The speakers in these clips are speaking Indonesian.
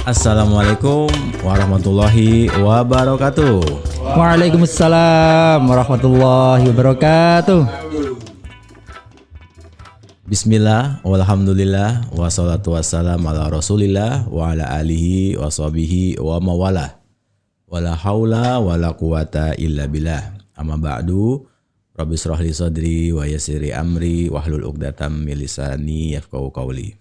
Assalamualaikum warahmatullahi wabarakatuh. Waalaikumsalam warahmatullahi wabarakatuh. Bismillah, walhamdulillah, wassalatu wassalam ala rasulillah wa ala alihi wa sahbihi wa mawalah. Wala haula wala quwata illa billah. Amma ba'du, rabbi shrah li sadri wa yassir li amri wahlul 'uqdatam min lisani yafqahu qawli.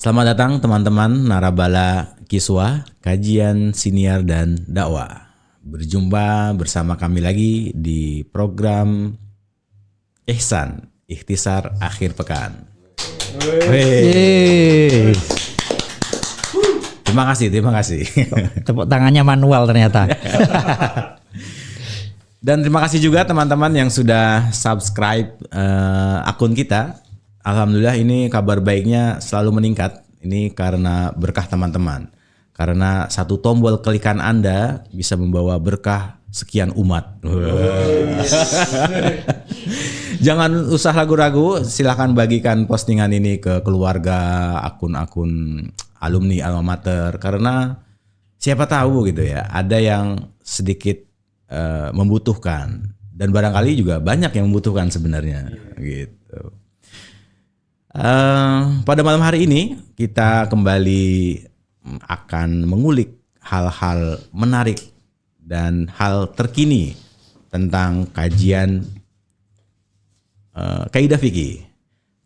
Selamat datang teman-teman Narabala Kiswah, kajian siniar dan dakwah. Berjumpa bersama kami lagi di program Ihsan, Ikhtisar Akhir Pekan. Terima kasih. Tepuk tangannya manual ternyata. Dan terima kasih juga teman-teman yang sudah subscribe akun kita. Alhamdulillah ini kabar baiknya selalu meningkat. Ini karena berkah teman-teman. Karena satu tombol klikan Anda bisa membawa berkah sekian umat. Jangan usah ragu-ragu, silahkan bagikan postingan ini ke keluarga, akun-akun alumni alma mater. Karena siapa tahu gitu ya, ada yang sedikit membutuhkan. Dan barangkali juga banyak yang membutuhkan sebenarnya gitu. Pada malam hari ini kita kembali akan mengulik hal-hal menarik dan hal terkini tentang kajian kaidah fikih.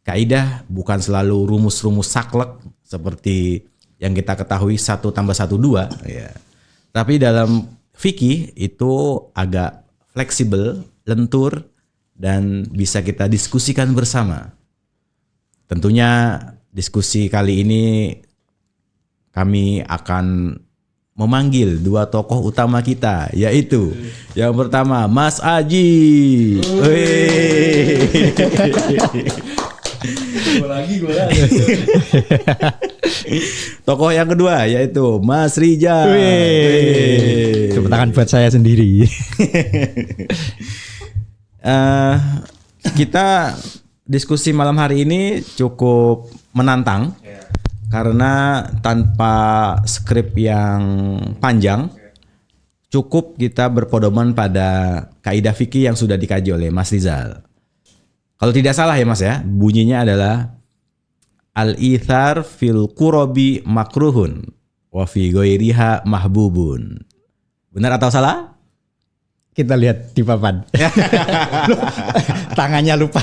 Kaidah bukan selalu rumus-rumus saklek seperti yang kita ketahui 1 + 1 2 ya. Tapi dalam fikih itu agak fleksibel, lentur dan bisa kita diskusikan bersama. Tentunya diskusi kali ini kami akan memanggil dua tokoh utama kita, yaitu yang pertama Mas Aji. Tokoh yang kedua yaitu Mas Rijal. Tepuk tangan buat saya sendiri. Kita diskusi malam hari ini cukup menantang karena tanpa skrip yang panjang, cukup kita berpedoman pada kaidah fikih yang sudah dikaji oleh Mas Rizal. Kalau tidak salah ya Mas ya, bunyinya adalah al-ithar fil qurabi makruhun wa fi ghairiha mahbubun. Benar atau salah? Kita lihat di papan. Tangannya lupa.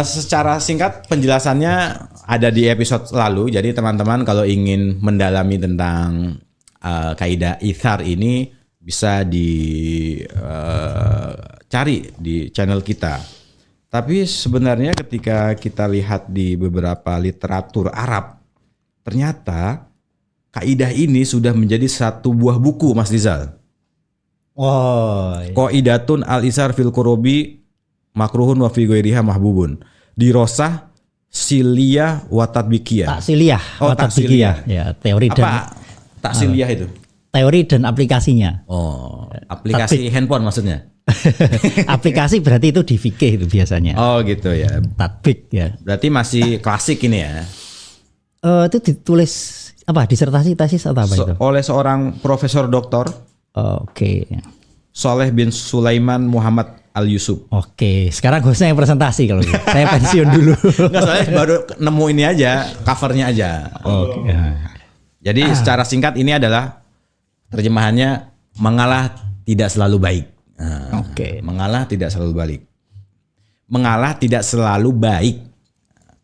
Secara singkat penjelasannya ada di episode lalu. Jadi teman-teman kalau ingin mendalami tentang kaidah ithar ini bisa dicari di channel kita. Tapi sebenarnya ketika kita lihat di beberapa literatur Arab, ternyata kaidah ini sudah menjadi satu buah buku Mas Rizal. Qaidatun al-isar fil qurabi makruhun wa fi ghairiha mahbubun. Dirosah siliyah wa tatbiqiyah. Taksiliyah wa tatbiqiyah. Ya, teori dan apa taksiliyah itu? Teori dan aplikasinya. Aplikasi handphone maksudnya. Aplikasi berarti itu di fikih itu biasanya. Oh gitu ya. Tatbik ya. Berarti masih klasik ini ya. Itu ditulis apa, disertasi, tesis atau apa itu? Oleh seorang profesor doktor. Oke. Soleh bin Sulaiman Muhammad Al-Yusuf. Oke, sekarang hostnya yang presentasi kalau gitu. Saya pensiun dulu. Enggak, soalnya baru nemu ini aja, covernya aja. Oke. Jadi secara singkat ini adalah terjemahannya mengalah tidak selalu baik. Oke. Mengalah tidak selalu baik. Mengalah tidak selalu baik.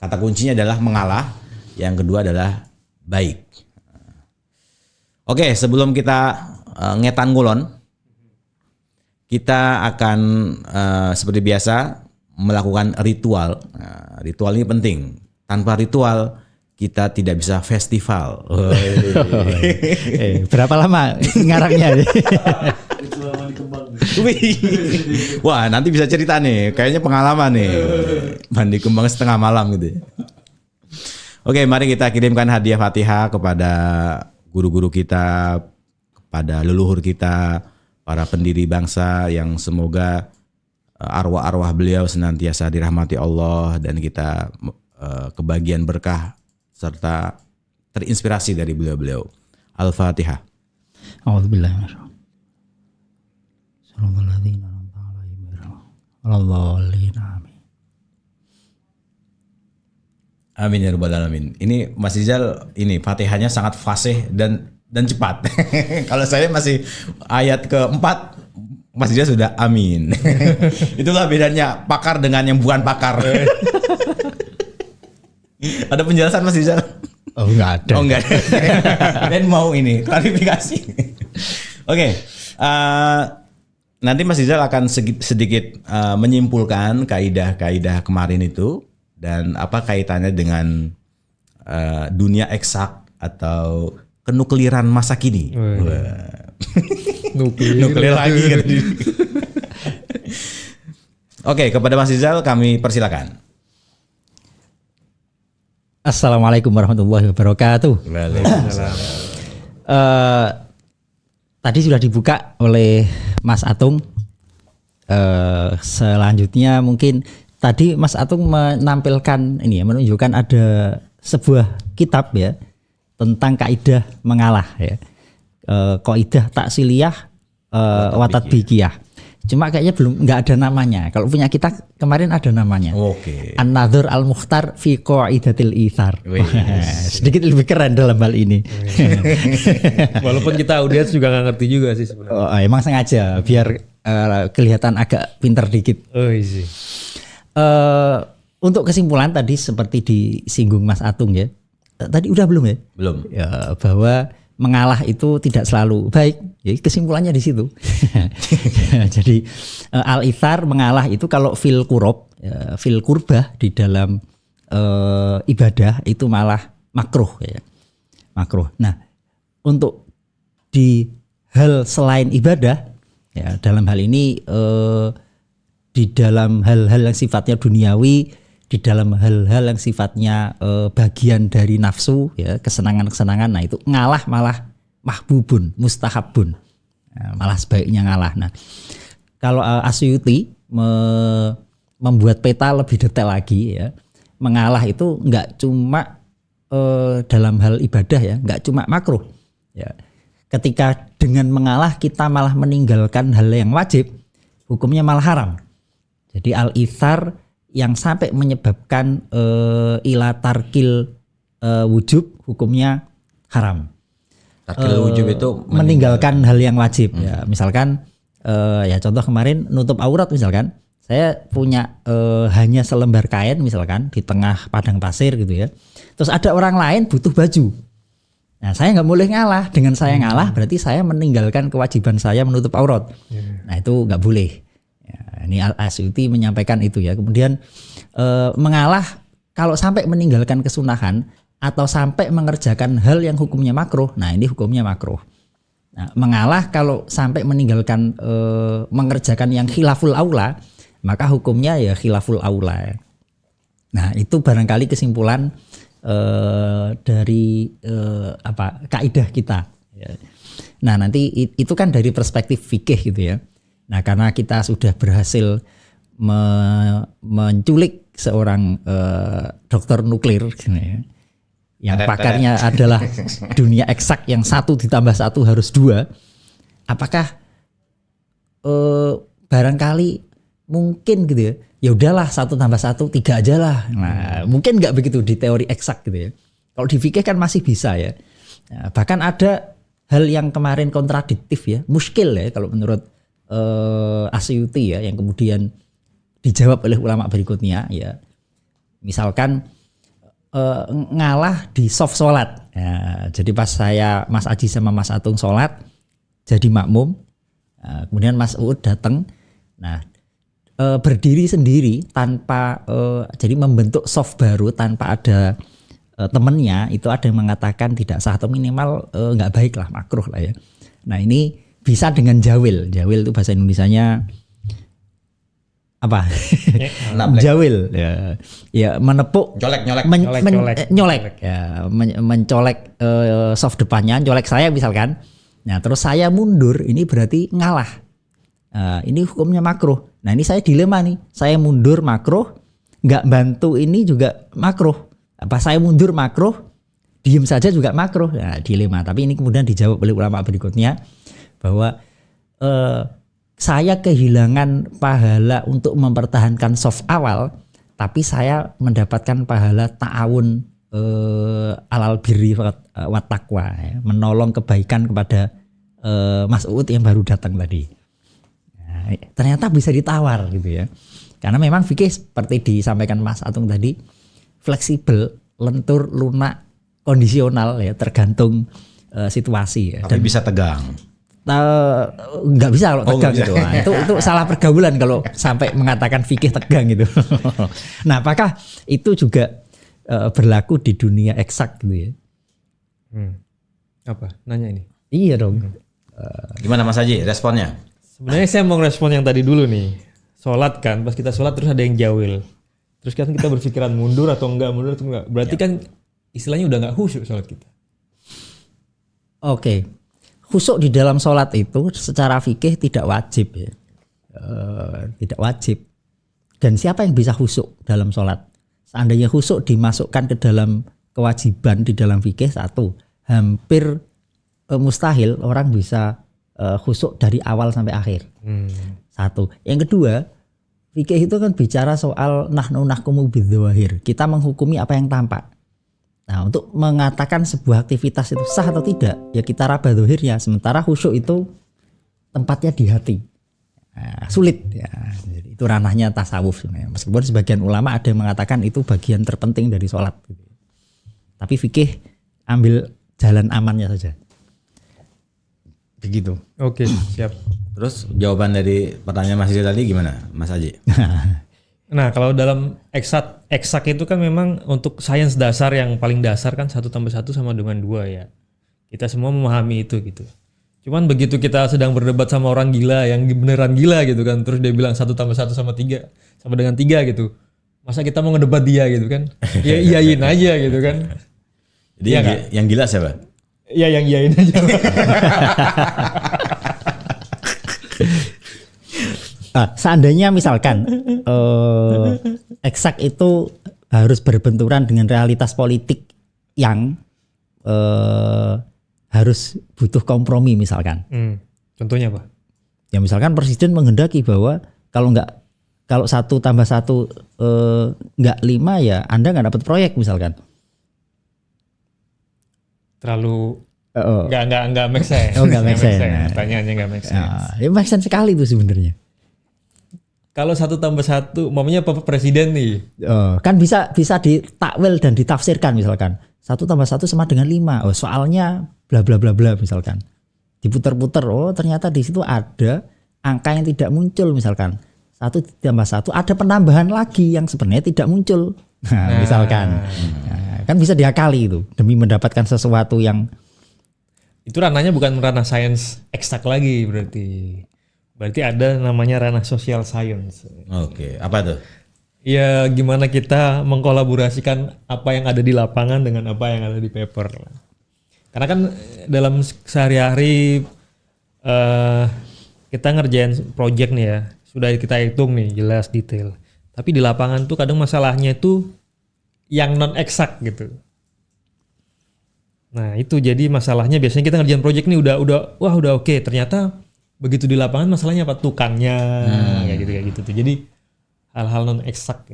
Kata kuncinya adalah mengalah. Yang kedua adalah baik. Oke, sebelum kita ngetan ngulon, kita akan seperti biasa melakukan ritual. Ritual ini penting. Tanpa ritual kita tidak bisa festival. Berapa lama ngarangnya? Wah, nanti bisa cerita nih. Kayaknya pengalaman nih. Mandi kembang setengah malam gitu. Oke, mari kita kirimkan hadiah Fatihah kepada guru-guru kita, kepada leluhur kita, para pendiri bangsa yang semoga arwah-arwah beliau senantiasa dirahmati Allah dan kita kebagian berkah serta terinspirasi dari beliau-beliau. Al-Fatihah. A'udzubillahi minasyaitonir Amin ya rabbal alamin. Ini Mas Rizal ini Fatihahnya sangat fasih dan cepat. Kalau saya masih ayat keempat, Mas Rizal sudah amin. Itulah bedanya pakar dengan yang bukan pakar. Ada penjelasan Mas Rizal? Oh enggak ada. Oh enggak ada. Dan mau ini klarifikasi. Oke. Nanti Mas Rizal akan sedikit menyimpulkan kaidah-kaidah kemarin itu dan apa kaitannya dengan dunia eksak atau kenukliran masa kini. Nuklir lagi kan. Oke, kepada Mas Rizal kami persilakan. Assalamualaikum warahmatullahi wabarakatuh. Waalaikumsalam. Tadi sudah dibuka oleh Mas Atung. Selanjutnya mungkin tadi Mas Atung menampilkan ini ya, menunjukkan ada sebuah kitab ya tentang kaidah mengalah ya. Kaidah taksiliyah wa tatbiqiyah. Cuma kayaknya nggak ada namanya. Kalau punya kita kemarin ada namanya. Oke. An-Nadhr al-Mukhtar fi Qaidatil Itsar. Sedikit lebih keren dalam hal ini. Walaupun kita audiens juga nggak ngerti juga sih sebenarnya. Emang sengaja biar kelihatan agak pinter dikit. Oh iya. Untuk kesimpulan tadi seperti disinggung Mas Atung ya. Tadi udah belum ya? Belum. Ya, bahwa mengalah itu tidak selalu baik. Jadi kesimpulannya di situ. Jadi al-ithar mengalah itu kalau fil kurob, fil kurbah di dalam ibadah itu malah makruh ya. Makruh. Nah, untuk di hal selain ibadah ya dalam hal ini di dalam hal-hal yang sifatnya duniawi, di dalam hal-hal yang sifatnya bagian dari nafsu ya, kesenangan-kesenangan, nah itu ngalah malah mahbubun, mustahabun. Nah, malah sebaiknya ngalah. Nah, kalau Asyuti membuat peta lebih detail lagi ya, mengalah itu enggak cuma dalam hal ibadah ya, enggak cuma makruh. Ya. Ketika dengan mengalah kita malah meninggalkan hal yang wajib, hukumnya malah haram. Jadi al-ithar yang sampai menyebabkan ila tarkil wujub hukumnya haram. Tarkil wujub itu meninggalkan hal yang wajib ya. Misalkan ya contoh kemarin nutup aurat misalkan. Saya punya hanya selembar kain misalkan di tengah padang pasir gitu ya. Terus ada orang lain butuh baju. Nah, saya nggak boleh ngalah. Dengan saya ngalah berarti saya meninggalkan kewajiban saya menutup aurat. Nah, itu nggak boleh. Ya, ini Al-Asyuti menyampaikan itu ya. Kemudian mengalah kalau sampai meninggalkan kesunahan atau sampai mengerjakan hal yang hukumnya makruh. Nah, ini hukumnya makruh. Nah, mengalah kalau sampai meninggalkan mengerjakan yang khilaful aula, maka hukumnya ya khilaful aula. Nah, itu barangkali kesimpulan dari kaidah kita. Nah, nanti itu kan dari perspektif fikih gitu ya. Nah, karena kita sudah berhasil menculik seorang dokter nuklir yang pakarnya adalah dunia eksak yang 1 ditambah 1 harus 2. Apakah barangkali mungkin gitu ya, ya udahlah 1 tambah 1 3 aja lah. Nah, mungkin nggak begitu di teori eksak gitu ya. Kalau di fikih kan masih bisa ya. Nah, bahkan ada hal yang kemarin kontradiktif ya, muskil ya kalau menurut Asyuti ya, yang kemudian dijawab oleh ulama berikutnya ya. Misalkan ngalah di soft sholat. Ya, jadi pas saya Mas Aji sama Mas Atung sholat jadi makmum, kemudian Mas Uud datang, nah berdiri sendiri tanpa jadi membentuk soft baru tanpa ada temennya, itu ada yang mengatakan tidak sah atau minimal nggak baik lah, makruh lah ya. Nah, ini bisa dengan jawil. Jawil itu bahasa Indonesianya apa? Jawil ya. Ya menepuk, nyolek ya, mencolek soft depannya, colek saya misalkan. Nah, terus saya mundur, ini berarti ngalah. Ini hukumnya makruh. Nah, ini saya dilema nih. Saya mundur makruh nggak bantu ini juga makruh. Apa saya mundur makruh, diem saja juga makruh. Nah, dilema. Tapi ini kemudian dijawab oleh ulama berikutnya bahwa saya kehilangan pahala untuk mempertahankan soft awal, tapi saya mendapatkan pahala ta'awun alal birri wat taqwa, ya, menolong kebaikan kepada Mas Uud yang baru datang tadi. Nah, ternyata bisa ditawar gitu ya. Karena memang fikih seperti disampaikan Mas Atung tadi fleksibel, lentur, lunak, kondisional ya, tergantung situasi ya. Tapi bisa tegang. Nggak bisa kalau tegang gitu. Nah, itu salah pergaulan kalau sampai mengatakan fikih tegang gitu. Nah, apakah itu juga berlaku di dunia eksak gitu ya? Apa? Nanya ini. Iya dong. Gimana Mas Haji responnya? Sebenarnya saya mau respon yang tadi dulu nih. Sholat kan, pas kita sholat terus ada yang jawil. Terus kan kita berpikiran mundur atau enggak. Berarti kan istilahnya udah nggak khusyuk sholat kita. Oke. Khusyuk di dalam sholat itu secara fikih tidak wajib ya. Tidak wajib. Dan siapa yang bisa khusyuk dalam sholat? Seandainya khusyuk dimasukkan ke dalam kewajiban di dalam fikih, satu, hampir mustahil orang bisa khusyuk dari awal sampai akhir. Satu. Yang kedua, fikih itu kan bicara soal nahnu nahkumu bidzawahir. Kita menghukumi apa yang tampak. Nah, untuk mengatakan sebuah aktivitas itu sah atau tidak, ya kita raba zahirnya. Sementara khusyuk itu tempatnya di hati. Nah, sulit ya. Jadi itu ranahnya tasawuf sebenarnya. Meskipun sebagian ulama ada yang mengatakan itu bagian terpenting dari sholat. Tapi fikih ambil jalan amannya saja. Begitu. Oke, siap. Terus jawaban dari pertanyaan Mas Haji tadi gimana, Mas Haji? Nah, kalau dalam eksak itu kan memang untuk sains dasar yang paling dasar kan 1+1 sama dengan 2 ya. Kita semua memahami itu gitu. Cuman begitu kita sedang berdebat sama orang gila yang beneran gila gitu kan, terus dia bilang 1+1 sama 3 sama dengan 3 gitu. Masa kita mau ngedebat dia gitu kan? Ya iyain aja gitu kan. Jadi ya, yang gila siapa? Ya yang iyain aja. Seandainya misalkan eksak itu harus berbenturan dengan realitas politik yang harus butuh kompromi misalkan. Contohnya apa? Ya misalkan presiden menghendaki bahwa kalau 1+1 nggak 5 ya Anda nggak dapat proyek misalkan. Terlalu nggak make sense. Oh, nggak make sense. Pertanyaannya nggak make sense. Ya make sense sekali itu sebenarnya. Kalau 1+1, mamanya Bapak Presiden nih. Kan bisa ditakwil dan ditafsirkan misalkan 1+1 sama dengan 5. Oh, soalnya bla bla bla bla misalkan. Diputar-putar, oh ternyata di situ ada angka yang tidak muncul misalkan. 1+1 ada penambahan lagi yang sebenarnya tidak muncul. Nah, misalkan. Nah, kan bisa diakali itu demi mendapatkan sesuatu yang itu ranahnya bukan ranah sains eksak lagi berarti. Berarti ada namanya ranah social science. Oke, apa tuh? Ya gimana kita mengkolaborasikan apa yang ada di lapangan dengan apa yang ada di paper. Karena kan dalam sehari-hari kita ngerjain project nih ya, sudah kita hitung nih jelas detail. Tapi di lapangan tuh kadang masalahnya itu yang non eksak gitu. Nah itu jadi masalahnya biasanya kita ngerjain project nih udah oke. Ternyata begitu di lapangan masalahnya apa? Tukangnya kayak gitu tuh. Jadi hal-hal non eksak.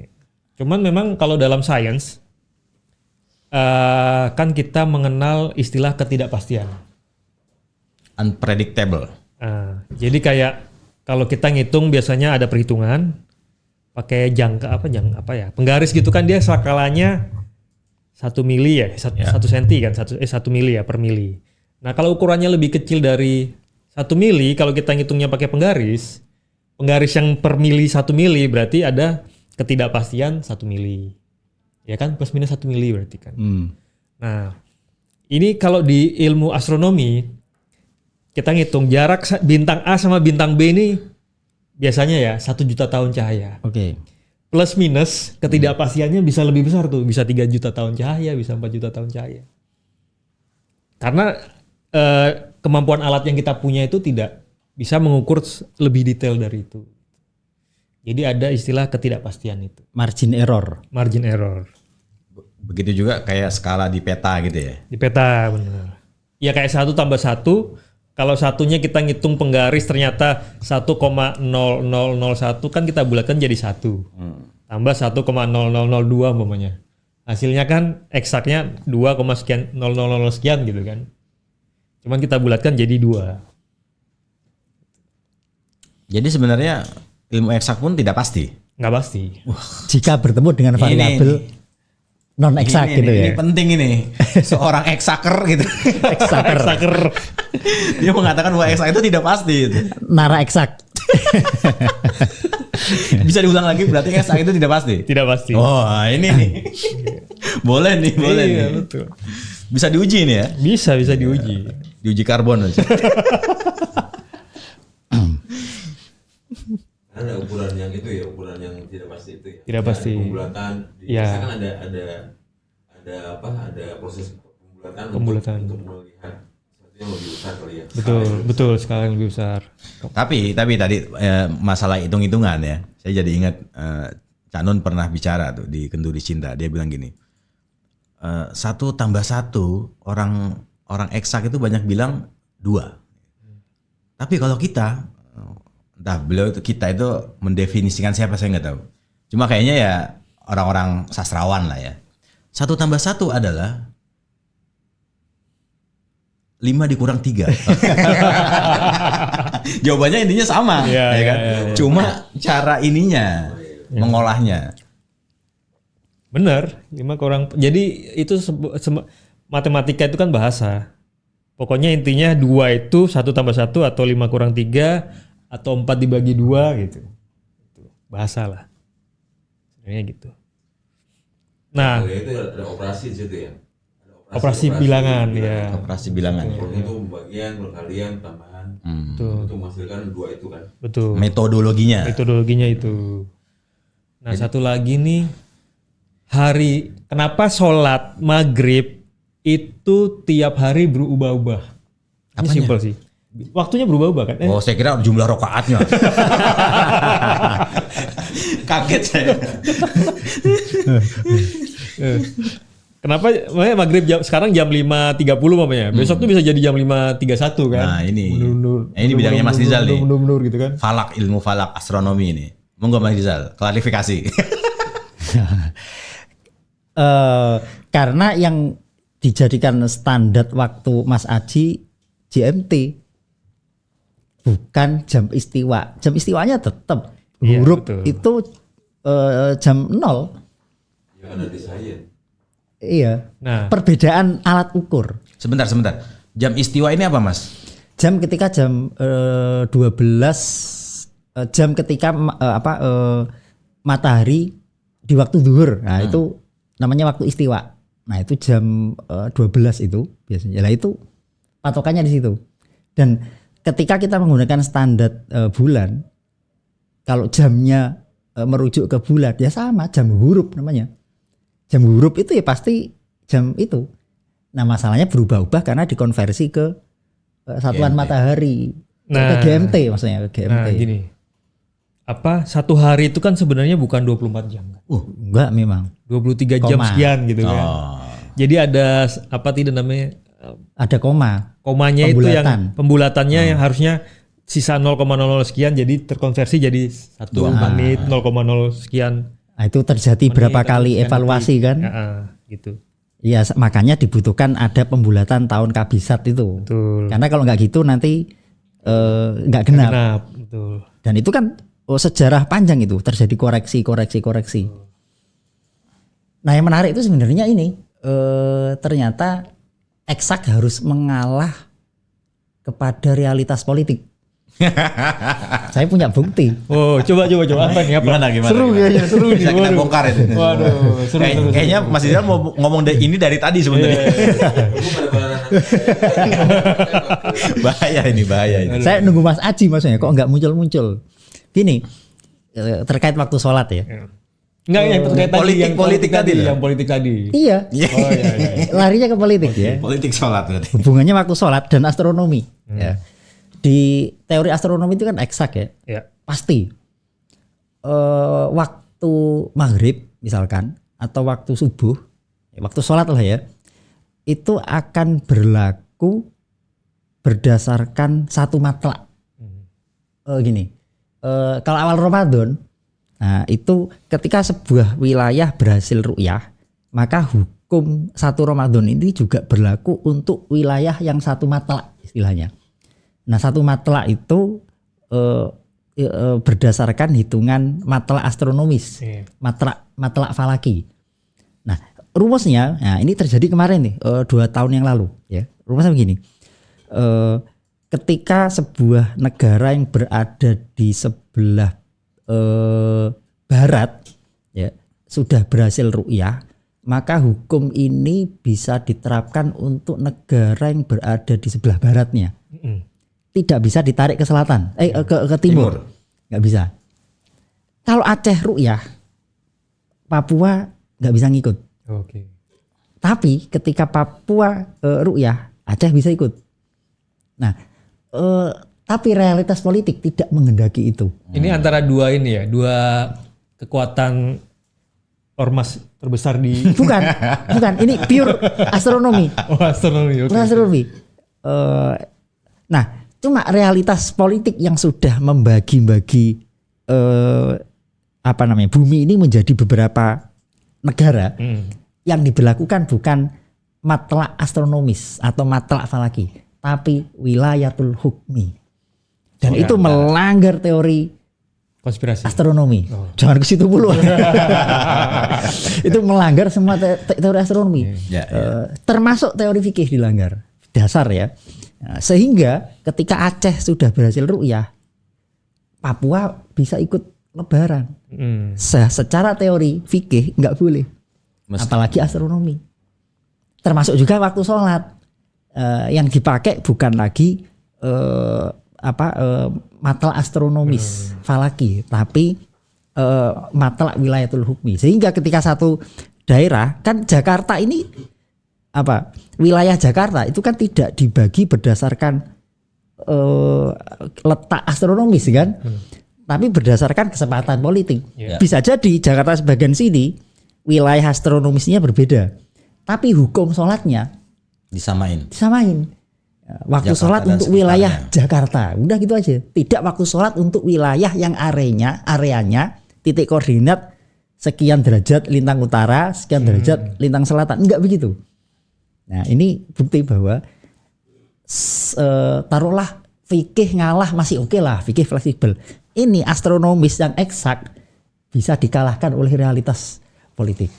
Cuman memang kalau dalam sains kan kita mengenal istilah ketidakpastian. Unpredictable. Jadi kayak kalau kita ngitung biasanya ada perhitungan pakai jangka penggaris gitu kan, dia skalanya 1 mili ya, 1 senti kan, 1 mili ya per mili. Nah kalau ukurannya lebih kecil dari 1 mili, kalau kita ngitungnya pakai penggaris yang per mili 1 mili berarti ada ketidakpastian 1 mili. Ya kan, plus minus 1 mili berarti kan. Nah ini kalau di ilmu astronomi kita ngitung jarak bintang A sama bintang B ini biasanya ya 1 juta tahun cahaya. Oke. Plus minus ketidakpastiannya bisa lebih besar tuh, bisa 3 juta tahun cahaya, bisa 4 juta tahun cahaya. Karena kemampuan alat yang kita punya itu tidak bisa mengukur lebih detail dari itu. Jadi ada istilah ketidakpastian itu, Margin error. margin error. Begitu juga kayak skala di peta gitu ya. Di peta benar. Ya kayak 1 tambah 1, kalau satunya kita ngitung penggaris ternyata 1,0001 kan kita bulatkan jadi 1. Tambah 1,0002 umpamanya. Hasilnya kan eksaknya 2, sekian 000 sekian gitu kan. Cuman kita bulatkan jadi 2. Jadi sebenarnya ilmu eksak pun tidak pasti. Nggak pasti. Jika bertemu dengan variabel non eksak gitu ya. Ini penting ini. Seorang eksaker gitu. Eksaker. Dia mengatakan bahwa eksak itu tidak pasti. Gitu. Nara eksak. Bisa diulang lagi berarti eksak itu tidak pasti. Tidak pasti. Oh ini nih. Boleh nih. Iya, betul. Bisa diuji nih ya. Bisa diuji. Diuji karbon aja. Ada ukuran yang itu ya, ukuran yang tidak pasti itu ya. Tidak pasti. Pembulatan. Ya. Kan ada proses pembulatan. Pembulatan. Untuk melihat sesuatu yang lebih besar kali ya. Betul skala yang lebih besar. Tapi tadi masalah hitung-hitungan ya. Saya jadi ingat Cak Nun pernah bicara tuh di Kenduri Cinta. Dia bilang gini. 1 tambah 1 orang eksak itu banyak bilang 2. Tapi kalau kita, kita itu mendefinisikan siapa saya nggak tahu. Cuma kayaknya ya orang-orang sastrawan lah ya. 1 tambah 1 adalah 5 dikurang 3. Jawabannya intinya sama, Iya, ya kan? iya. Cuma cara ininya, mengolahnya. Benar, 5 kurang. Jadi itu matematika itu kan bahasa. Pokoknya intinya 2 itu 1 tambah 1 atau 5 kurang 3 atau 4 dibagi 2 gitu. Itu bahasa lah. Sebenarnya gitu. Nah, Itu ada operasi di situ ya. Ada operasi bilangan ya. Operasi bilangan. Itu pembagian, perkalian, tambahan. Betul. Untuk menghasilkan 2 itu kan. Betul. Metodologinya. Metodologinya itu. Nah, satu lagi nih, kenapa sholat maghrib itu tiap hari berubah-ubah? Ini simpel sih. Waktunya berubah-ubah kan? Oh, saya kira jumlah rokaatnya. Kaget saya. Kenapa maghrib sekarang jam 5.30 mamanya? Besok tuh bisa jadi jam 5.31 kan? Nah, ini. Mundur-mundur. Nah, ini bidangnya Mas Rizal nih. Mundur-mundur gitu kan? Falak, ilmu falak, astronomi ini. Monggo Mas Rizal, klarifikasi. Karena yang dijadikan standar waktu Mas Aji GMT, bukan jam istiwa. Jam istiwanya tetap Iya, huruf betul. itu jam 0. Yang ada di saya. Iya. Nah, Perbedaan alat ukur. Sebentar. Jam istiwa ini apa, Mas? Jam ketika jam 12 jam ketika matahari di waktu zuhur. Nah, itu namanya waktu istiwa. Nah, itu jam 12 itu biasanya. Nah, itu patokannya di situ. Dan ketika kita menggunakan standar bulan, kalau jamnya merujuk ke bulan ya sama, jam huruf namanya. Jam huruf itu ya pasti jam itu. Nah, masalahnya berubah-ubah karena dikonversi ke satuan GMT. matahari. Nah. Ke GMT maksudnya, ke GMT. nah gini. Satu hari itu kan sebenarnya bukan 24 jam kan? Enggak memang. 23 jam Koma. sekian gitu kan. Oh. Jadi ada tidak namanya Ada koma. komanya itu yang Pembulatan. pembulatannya yang harusnya sisa 0,00 sekian jadi terkonversi jadi 1 menit 0,0 sekian. Nah, itu terjadi berapa kali evaluasi kan? Ya, gitu. Iya, makanya dibutuhkan ada pembulatan tahun kabisat itu. Betul. Karena kalau nggak gitu nanti nggak genap. Genap, betul. Dan itu kan sejarah panjang itu terjadi koreksi. Nah, yang menarik itu sebenarnya ini ternyata eksak harus mengalah kepada realitas politik. Saya punya bukti. Oh, coba apa nih apa? Gimana? Seru kayaknya, seru nih. Bisa kita Waduh. bongkar itu. Waduh, seru. Kayaknya Mas Rizal mau ngomong ini dari tadi sebenarnya. Bahaya ini. Saya nunggu Mas Aji maksudnya kok nggak muncul. Gini, terkait waktu sholat ya. Enggak yang terkait tadi yang Politik tadi loh. yang politik tadi. Iya, Oh iya. larinya ke politik ya. Politik sholat berarti. Hubungannya waktu sholat dan astronomi. Ya. Di teori astronomi itu kan eksak ya, Ya. pasti. waktu maghrib misalkan atau waktu subuh, waktu sholat lah ya, itu akan berlaku berdasarkan satu matlak. Gini, kalau awal Ramadan, nah itu ketika sebuah wilayah berhasil ru'yah, maka hukum satu Ramadan ini juga berlaku untuk wilayah yang satu matlak istilahnya. Nah satu matlak itu berdasarkan hitungan matlak astronomis, matlak falaki. Nah rumusnya, nah ini terjadi kemarin nih 2 tahun yang lalu ya. Rumusnya begini, ketika sebuah negara yang berada di sebelah barat ya sudah berhasil ru'yah, maka hukum ini bisa diterapkan untuk negara yang berada di sebelah baratnya. Tidak bisa ditarik ke selatan, ke timur. Nggak bisa. Kalau Aceh ru'yah, Papua nggak bisa ngikut. Oke. Tapi ketika Papua ru'yah, Aceh bisa ikut. Nah, tapi realitas politik tidak menghendaki itu. Ini antara dua ini ya, dua kekuatan ormas terbesar di Bukan. Ini pure astronomi. astronomi. Pure astronomi. Nah, cuma realitas politik yang sudah membagi-bagi bumi ini menjadi beberapa negara yang diberlakukan bukan matlak astronomis atau matlak falaki, tapi wilayatul hukmi. Dan itu melanggar teori konspirasi astronomi. Jangan ke situ dulu. Itu melanggar semua teori astronomi. Termasuk teori fikih dilanggar. Dasar ya. Nah, sehingga ketika Aceh sudah berhasil ru'yah, Papua bisa ikut lebaran. Secara teori fikih nggak boleh. Apalagi astronomi. Termasuk juga waktu sholat. Yang dipakai bukan lagi matlak astronomis falaki, tapi matlak wilayatul hukmi. Sehingga ketika satu daerah, kan Jakarta ini wilayah Jakarta itu kan tidak dibagi berdasarkan letak astronomis kan, tapi berdasarkan kesempatan politik. Bisa jadi Jakarta sebagian sini wilayah astronomisnya berbeda, tapi hukum sholatnya disamain. Waktu Jakarta sholat dan untuk sekitarnya. wilayah Jakarta, udah gitu aja. Tidak waktu sholat untuk wilayah yang areanya titik koordinat sekian derajat lintang utara, sekian derajat lintang selatan, enggak begitu. Nah ini bukti bahwa taruhlah fikih ngalah masih oke lah, fikih fleksibel. Ini astronomis yang eksak bisa dikalahkan oleh realitas politik.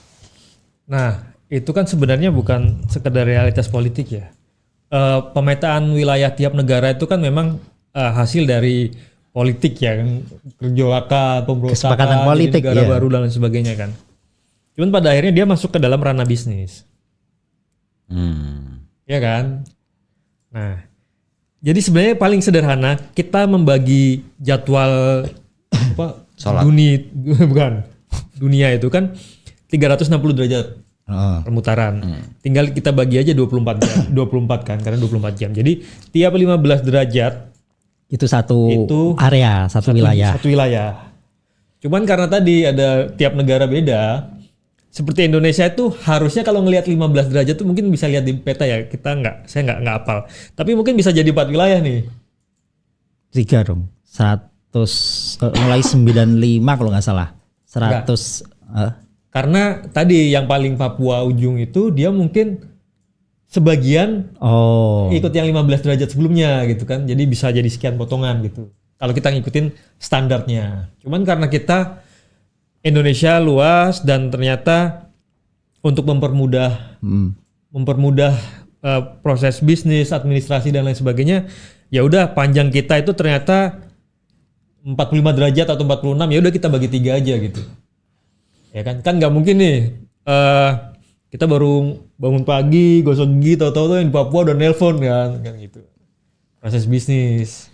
Nah, itu kan sebenarnya bukan sekedar realitas politik ya. Pemetaan wilayah tiap negara itu kan memang hasil dari politik ya, gejolaka, pemberontakan, Kesepakatan politik, negara iya. baru dan lain sebagainya kan. Cuman pada akhirnya dia masuk ke dalam ranah bisnis. Ya kan? Nah, jadi sebenarnya paling sederhana kita membagi jadwal Sholat. dunia itu kan 360 derajat permutaran. Tinggal kita bagi aja 24 jam, 24 kan karena 24 jam. Jadi tiap 15 derajat Itu satu Itu area, satu wilayah. Satu wilayah. Cuman karena tadi ada tiap negara beda, seperti Indonesia itu harusnya kalau ngelihat 15 derajat tuh mungkin bisa lihat di peta ya. Saya nggak hafal. Tapi mungkin bisa jadi 4 wilayah nih. 3 dong. 100 mulai 95 kalau nggak salah. 100 Karena tadi yang paling Papua ujung itu dia mungkin sebagian ikut yang 15 derajat sebelumnya gitu kan. Jadi bisa jadi sekian potongan gitu. Kalau kita ngikutin standarnya. Cuman karena kita Indonesia luas dan ternyata untuk mempermudah proses bisnis, administrasi dan lain sebagainya, ya udah panjang kita itu ternyata 45 derajat atau 46, ya udah kita bagi 3 aja gitu. Ya kan nggak mungkin nih kita baru bangun pagi gosok gigi tahu-tahu yang di Papua udah nelpon kan gitu. Proses bisnis.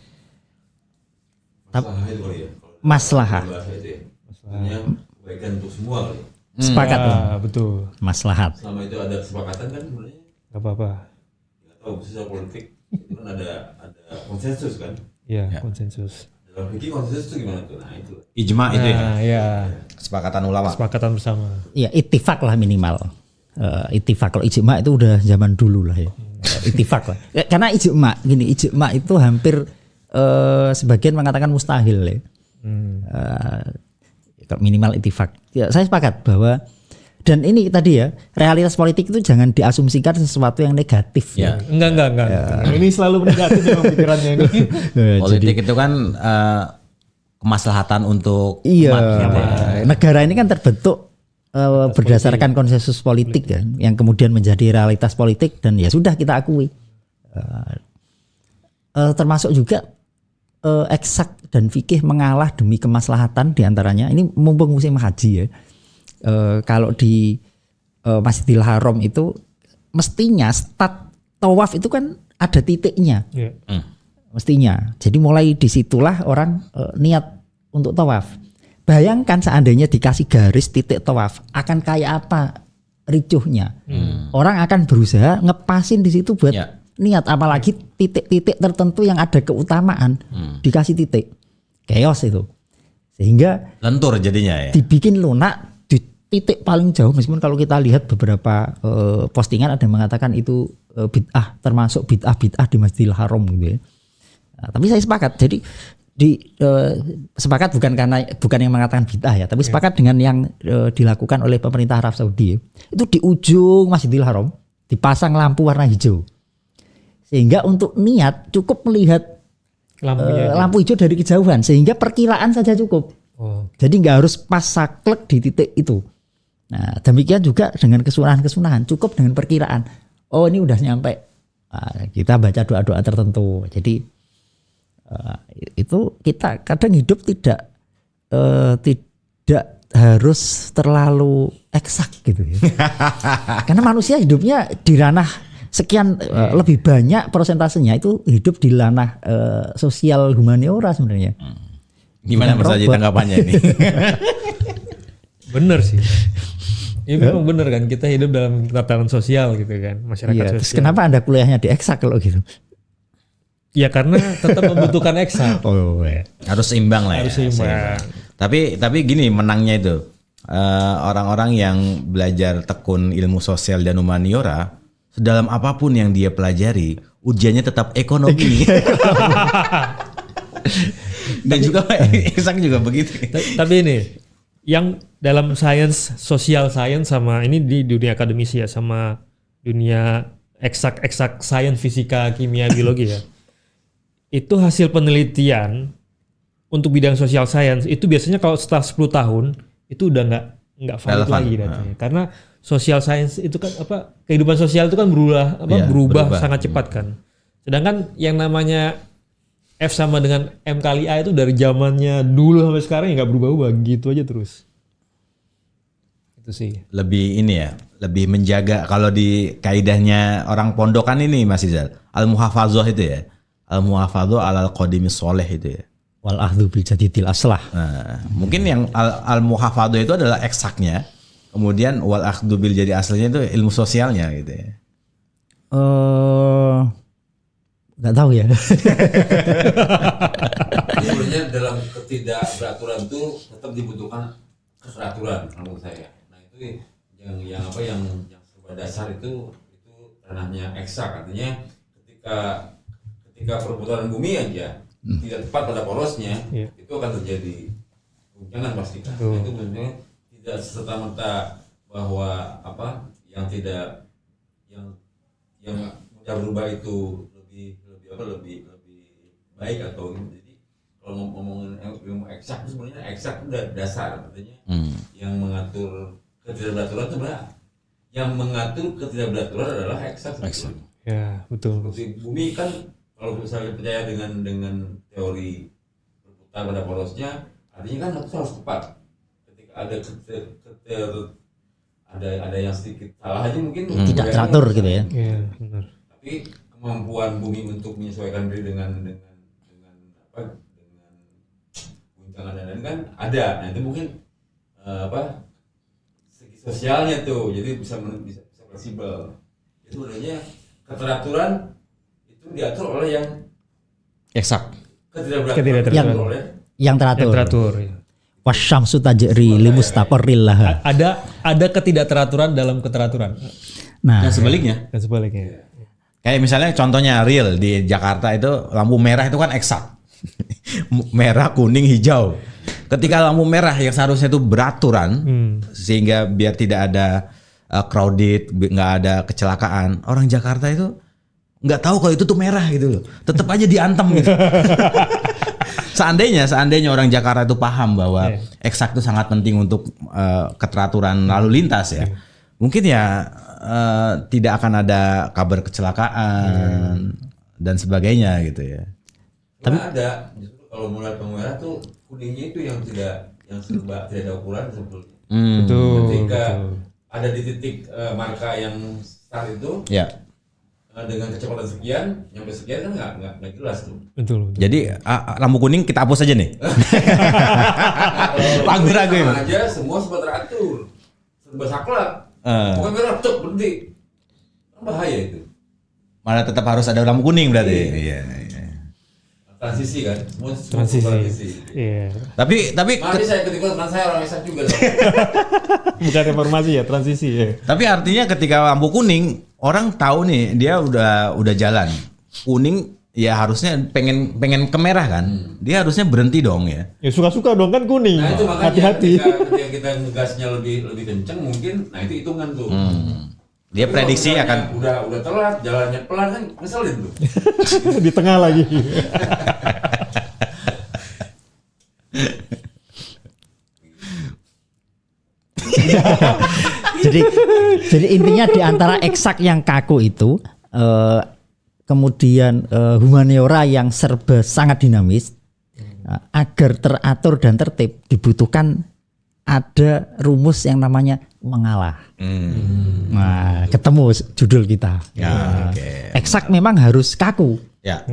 Masalah itu kali ya. Kalau Maslahah. bahasa itu ya. Maksudnya kebaikan untuk semua kali. Sepakat dong. Betul. Maslahat. Selama itu ada kesepakatan kan sebenarnya Gak apa-apa. nggak tahu secara politik itu kan ada konsensus kan. Iya konsensus. Dalam Dalam fikih konsensus itu gimana tuh? Nah itu. Ijma itu ya, Nah, ya kesepakatan ulama. kesepakatan bersama. Ya ittifaq lah minimal. Ittifaq, kalau ijma itu udah zaman dulu lah ya. Ittifaq lah. Karena ijma itu hampir sebagian mengatakan mustahil ya. Kalau minimal ittifaq. Ya, saya sepakat bahwa dan ini tadi ya, realitas politik itu jangan diasumsikan sesuatu yang negatif. Ya. Enggak. Ini selalu negatif memang pikirannya ini. Politik itu kan kemaslahatan untuk Iya, umat gitu ya. negara ini kan terbentuk berdasarkan konsensus politik kan, yang kemudian menjadi realitas politik dan ya sudah kita akui. Termasuk juga eksak dan fikih mengalah demi kemaslahatan diantaranya. Ini mumpung musim haji ya. Kalau di Masjidil Haram itu mestinya start tawaf itu kan ada titiknya. Iya. Mestinya. Jadi mulai disitulah orang niat untuk tawaf. Bayangkan seandainya dikasih garis titik tawaf, akan kayak apa ricuhnya. Orang akan berusaha ngepasin di situ buat Ya. niat, apalagi titik-titik tertentu yang ada keutamaan dikasih titik. Chaos itu. Sehingga Lentur jadinya ya. dibikin lunak di titik paling jauh, meskipun kalau kita lihat beberapa postingan ada yang mengatakan itu bid'ah, termasuk bid'ah di Masjidil Haram gitu ya. Nah, tapi saya sepakat. Jadi sepakat bukan yang mengatakan bid'ah ya, tapi sepakat dengan yang dilakukan oleh pemerintah Arab Saudi. Itu di ujung Masjidil Haram dipasang lampu warna hijau. Sehingga untuk niat cukup melihat lampu hijau dari kejauhan, sehingga perkiraan saja cukup. Oh. Jadi nggak harus pas saklek di titik itu. Nah, demikian juga dengan kesunahan-kesunahan, cukup dengan perkiraan. Oh, ini udah nyampe. Nah, kita baca doa-doa tertentu. Jadi itu kita kadang hidup tidak harus terlalu eksak gitu ya. Karena manusia hidupnya di ranah sekian lebih banyak persentasenya itu hidup di ranah sosial humaniora sebenarnya. Gimana Mas Haji tanggapannya ini? Bener sih. Ini memang bener kan, kita hidup dalam tatanan sosial gitu kan, masyarakat Iya, terus sosial. kenapa Anda kuliahnya di eksak kalau gitu? Ya karena tetap membutuhkan eksak. Oh, ya. Harus seimbang lah Harus ya. seimbang. Tapi gini menangnya itu orang-orang yang belajar tekun ilmu sosial dan humaniora, sedalam apapun yang dia pelajari, ujiannya tetap ekonomi. Dan juga eksak juga begitu. Tapi ini yang dalam social science sama ini di dunia akademisi ya, sama dunia eksak sains, fisika, kimia, biologi ya. Itu hasil penelitian untuk bidang social science itu biasanya kalau setelah 10 tahun itu udah nggak valid Relevan. lagi datanya. Karena social science itu kan kehidupan sosial itu kan berubah Iya, berubah berubah. sangat cepat kan. Sedangkan yang namanya F sama dengan M kali A itu dari zamannya dulu sampai sekarang ya nggak berubah-ubah gitu aja terus. Itu sih. Lebih ini ya, lebih menjaga kalau di kaidahnya orang pondokan ini Mas Izal, al-muhafadzah itu ya. Al-muhafadzah alal qadimis soleh itu ya. Wal ahdu bil jadidil aslah. Nah, mungkin yang al-muhafadzah itu adalah eksaknya. Kemudian wal akhdu bil jadi aslinya itu ilmu sosialnya gitu ya. Nggak tahu ya. Sebenarnya dalam ketidakberaturan itu tetap dibutuhkan keteraturan menurut saya. Nah itu yang serba dasar itu ranahnya eksak, artinya ketika perputaran bumi aja tidak tepat pada porosnya, itu akan terjadi guncangan pasti kan. Nah, itu sebenarnya tidak serta-merta bahwa yang mudah berubah itu lebih baik atau jadi kalau ngomongin ilmu eksak itu sebenarnya eksak itu dasar, artinya yang mengatur ketidakberaturan itu yang mengatur ketidakberaturan adalah eksak. Ya betul. Seperti bumi kan kalau misalnya percaya dengan teori berputar pada porosnya, artinya kan itu harus tepat. Ketika ada yang sedikit salah aja mungkin Tidak teratur gitu ya. Iya benar. Tapi kemampuan bumi untuk menyesuaikan diri dengan guncangan dan lain kan ada. Nah itu mungkin segi sosialnya tuh, jadi bisa fleksibel. Itu sebenarnya keteraturan itu diatur oleh yang Eksak. Ketidakteraturan. yang ya. yang teratur. Teratur. Ya. Wasyamsu tajri limustaqarril laha. Ada ketidakteraturan dalam keteraturan Nah, Dan sebaliknya, dan sebaliknya. kayak misalnya contohnya real di Jakarta itu lampu merah itu kan eksak. Merah, kuning, hijau. Ketika lampu merah yang seharusnya itu beraturan sehingga biar tidak ada crowded, nggak ada kecelakaan. Orang Jakarta itu nggak tahu kalau itu tuh merah gitu loh. Tetap aja diantem gitu. Seandainya orang Jakarta itu paham bahwa eksak itu sangat penting untuk keteraturan lalu lintas ya. Mungkin ya tidak akan ada kabar kecelakaan dan sebagainya gitu ya. Tapi ada justru kalau mulai merah tuh kuningnya itu yang serba tidak ada ukuran sebetulnya. Betul. Ketika ada di titik marka yang start itu Ya. dengan kecepatan sekian, nyampe sekian kan nggak jelas tuh. Betul. Jadi lampu kuning kita hapus aja nih. Ragu-ragu ya. Sama aja semua serba teratur, serba saklek. Bukan merah cek berhenti. Kan bahaya itu. Malah tetap harus ada lampu kuning berarti. Iya. Transisi kan, semua Transisi. Iya. Tapi Mari saya ketika teman saya orang Eksak juga. Bukan reformasi ya, transisi ya. tapi artinya ketika lampu kuning orang tahu nih dia udah jalan. Kuning ya harusnya pengen ke merah kan. Dia harusnya berhenti dong ya. Ya suka-suka dong kan kuning. Nah itu makanya Hati-hati. ketika kita ngegasnya lebih kenceng mungkin, nah itu hitungan tuh. Dia Tapi prediksi kalau akan misalnya udah telat, jalannya pelan kan ngeselin tuh. Di tengah lagi. jadi intinya di antara eksak yang kaku itu kemudian humaniora yang serba sangat dinamis, agar teratur dan tertib dibutuhkan ada rumus yang namanya mengalah. Nah, ketemu judul kita. Ya, oke. Eksak memang harus kaku, Ya.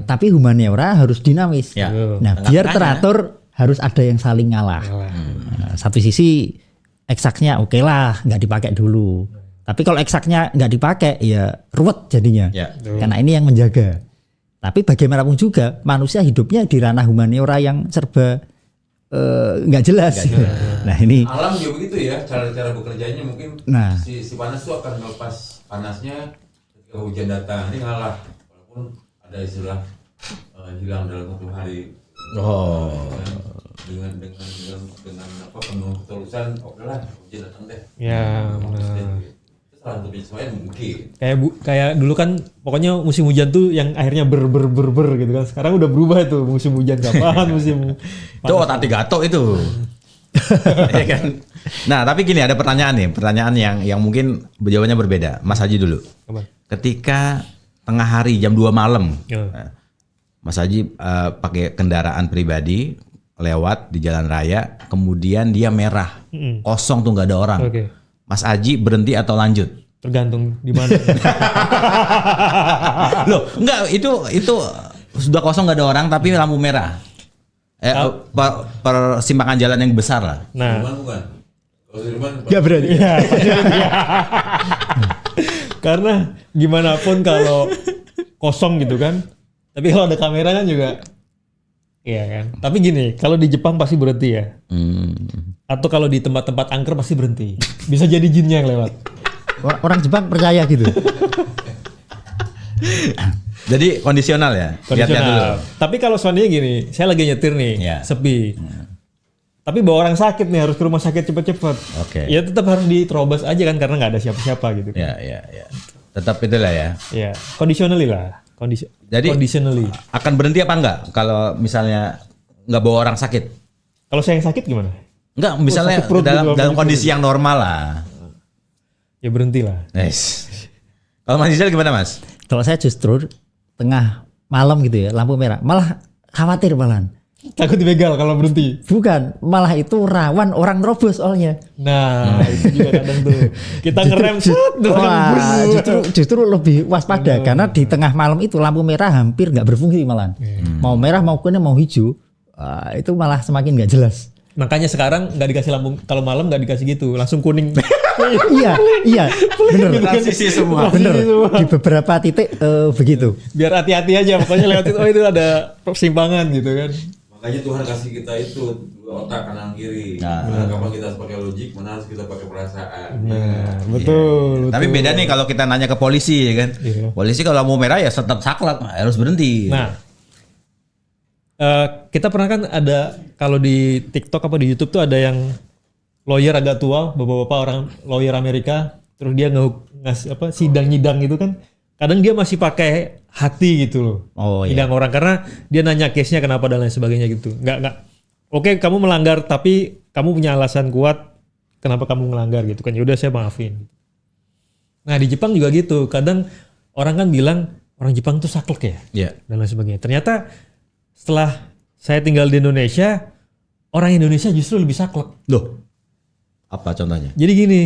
tapi humaniora harus dinamis. Ya. Nah, biar Tengah-tengahnya. teratur harus ada yang saling ngalah. Nah, satu sisi eksaknya oke lah, nggak dipakai dulu. Tapi kalau eksaknya nggak dipakai, ya ruwet jadinya. Ya. Karena ini yang menjaga. Tapi bagaimanapun juga, manusia hidupnya di ranah humaniora yang serba nggak jelas. Nah ini. Alam juga begitu ya, cara bekerjanya mungkin Nah. si panas tuh akan melepas panasnya ketika hujan datang. Ini ngalah, walaupun ada istilah hilang dalam 1 hari. Oh. Dengan apa penuh ketulusan, oke lah hujan datang deh. Ya, Itu benar. salah satu penyesuaian mungkin. Kayak dulu kan pokoknya musim hujan tuh yang akhirnya ber gitu kan. Sekarang udah berubah itu musim hujan kapan musim Itu otak gato itu. Ya kan? Nah, tapi gini ada pertanyaan yang mungkin jawabannya berbeda. Mas Haji dulu. Apa? Ketika tengah hari jam 2 malam, Ya. Mas Haji pakai kendaraan pribadi lewat di jalan raya, kemudian dia merah, kosong tuh nggak ada orang. Oke. Mas Haji berhenti atau lanjut? Tergantung di mana. Loh, enggak itu sudah kosong nggak ada orang tapi lampu merah. Persimpangan jalan yang besar lah. Nah, Bukan. Kalau Sudirman Nggak berani. iya. Karena gimana pun kalau kosong gitu kan. Tapi kalau ada kamera kan juga. Iya kan. Tapi gini, kalau di Jepang pasti berhenti ya. Atau kalau di tempat-tempat angker pasti berhenti. Bisa jadi jinnya yang lewat. Orang Jepang percaya gitu. Jadi kondisional ya. Lihat-lihat dulu. Tapi kalau seandainya gini, saya lagi nyetir nih, Ya. sepi. Tapi bawa orang sakit nih, harus ke rumah sakit cepet-cepet. Oke. Ya tetap harus diterobos aja kan karena nggak ada siapa-siapa gitu. Ya. Tetap itulah ya. Ya, conditionally lah. Jadi- Conditionally. Akan berhenti apa enggak kalau misalnya nggak bawa orang sakit? Kalau saya yang sakit gimana? Enggak, misalnya sakit perut dalam gitu, kondisi yang normal lah. Ya berhenti lah. Yes. Kalau Mas Rizal gimana Mas? Kalau saya justru tengah malam gitu ya, lampu merah, malah khawatir malahan. Takut dibegal kalau berhenti. Bukan, malah itu rawan orang nerobos soalnya. Nah, itu juga kadang tuh. Kita ngerem set, Wah, justru lebih waspada karena di tengah malam itu lampu merah hampir nggak berfungsi malahan. Mau merah mau kuning mau hijau, itu malah semakin nggak jelas. Makanya sekarang nggak dikasih lampu, kalau malam nggak dikasih gitu, langsung kuning. Iya, bener. Transisi semua. Bener. Di beberapa titik begitu. Biar hati-hati aja, pokoknya lewat itu, oh itu ada persimpangan gitu kan. Makanya Tuhan kasih kita itu dua otak kanan kiri. Mana kapan kita harus pakai logik, mana harus kita pakai perasaan. Betul. Tapi beda nih kalau kita nanya ke polisi ya kan. Iya. Polisi kalau lampu merah ya tetap saklek, harus berhenti. Nah, kita pernah kan ada kalau di TikTok apa di YouTube tuh ada yang lawyer agak tua, bapak-bapak orang lawyer Amerika, terus dia ngasih apa sidang nyidang gitu kan. Kadang dia masih pakai hati gitu loh. Oh iya. Nyidang orang karena dia nanya case-nya kenapa dan lain sebagainya gitu. Enggak. Oke, kamu melanggar tapi kamu punya alasan kuat kenapa kamu melanggar gitu kan. Ya udah saya maafin. Nah, di Jepang juga gitu. Kadang orang kan bilang orang Jepang tuh saklek ya. Iya. Dan lain sebagainya. Ternyata setelah saya tinggal di Indonesia, orang Indonesia justru lebih saklek. Loh. Apa contohnya? Jadi gini,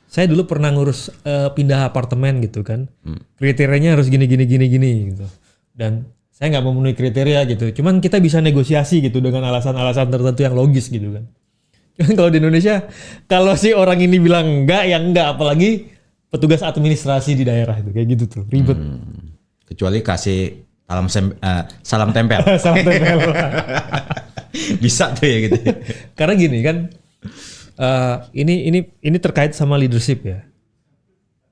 saya dulu pernah ngurus pindah apartemen gitu kan. Kriterianya harus gini gitu. Dan saya nggak memenuhi kriteria gitu. Cuman kita bisa negosiasi gitu dengan alasan-alasan tertentu yang logis gitu kan. Cuman kalau di Indonesia, kalau si orang ini bilang enggak, ya enggak. Apalagi petugas administrasi di daerah itu kayak gitu tuh, ribet. Kecuali kasih salam tempel. Sama tempel. Bisa tuh ya gitu. Karena gini kan, ini terkait sama leadership ya.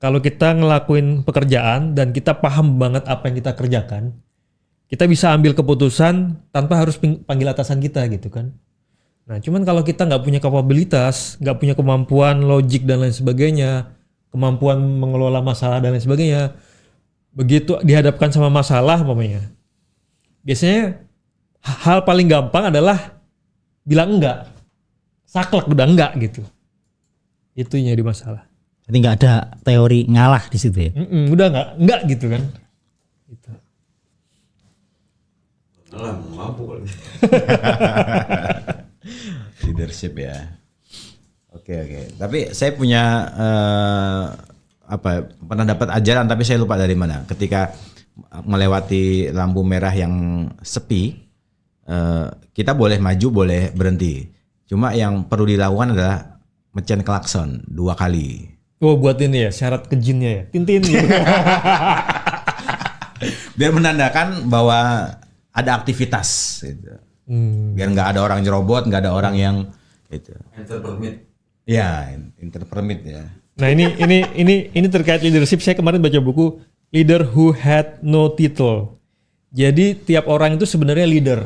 Kalau kita ngelakuin pekerjaan dan kita paham banget apa yang kita kerjakan, kita bisa ambil keputusan tanpa harus panggil atasan kita gitu kan. Nah, cuman kalau kita nggak punya kapabilitas, nggak punya kemampuan logik dan lain sebagainya, kemampuan mengelola masalah dan lain sebagainya, begitu dihadapkan sama masalah umpamanya, biasanya hal paling gampang adalah bilang enggak. Saklek udah enggak gitu. Itu yang jadi masalah. Jadi nggak ada teori ngalah di situ ya. Udah enggak gitu kan. Gitu. Malah mampu kali. Leadership ya. Oke. Tapi saya punya pernah dapat ajaran tapi saya lupa dari mana. Ketika melewati lampu merah yang sepi, kita boleh maju, boleh berhenti. Cuma yang perlu dilakukan adalah mencet klakson 2 kali. Oh, buat ini ya, syarat ke jinnya ya. Tintin gitu. Biar menandakan bahwa ada aktivitas gitu. Biar nggak ada orang nyerobot, nggak ada orang yang itu. Enter permit. Ya, enter permit ya. Nah, ini terkait leadership. Saya kemarin baca buku Leader Who Had No Title. Jadi tiap orang itu sebenarnya leader.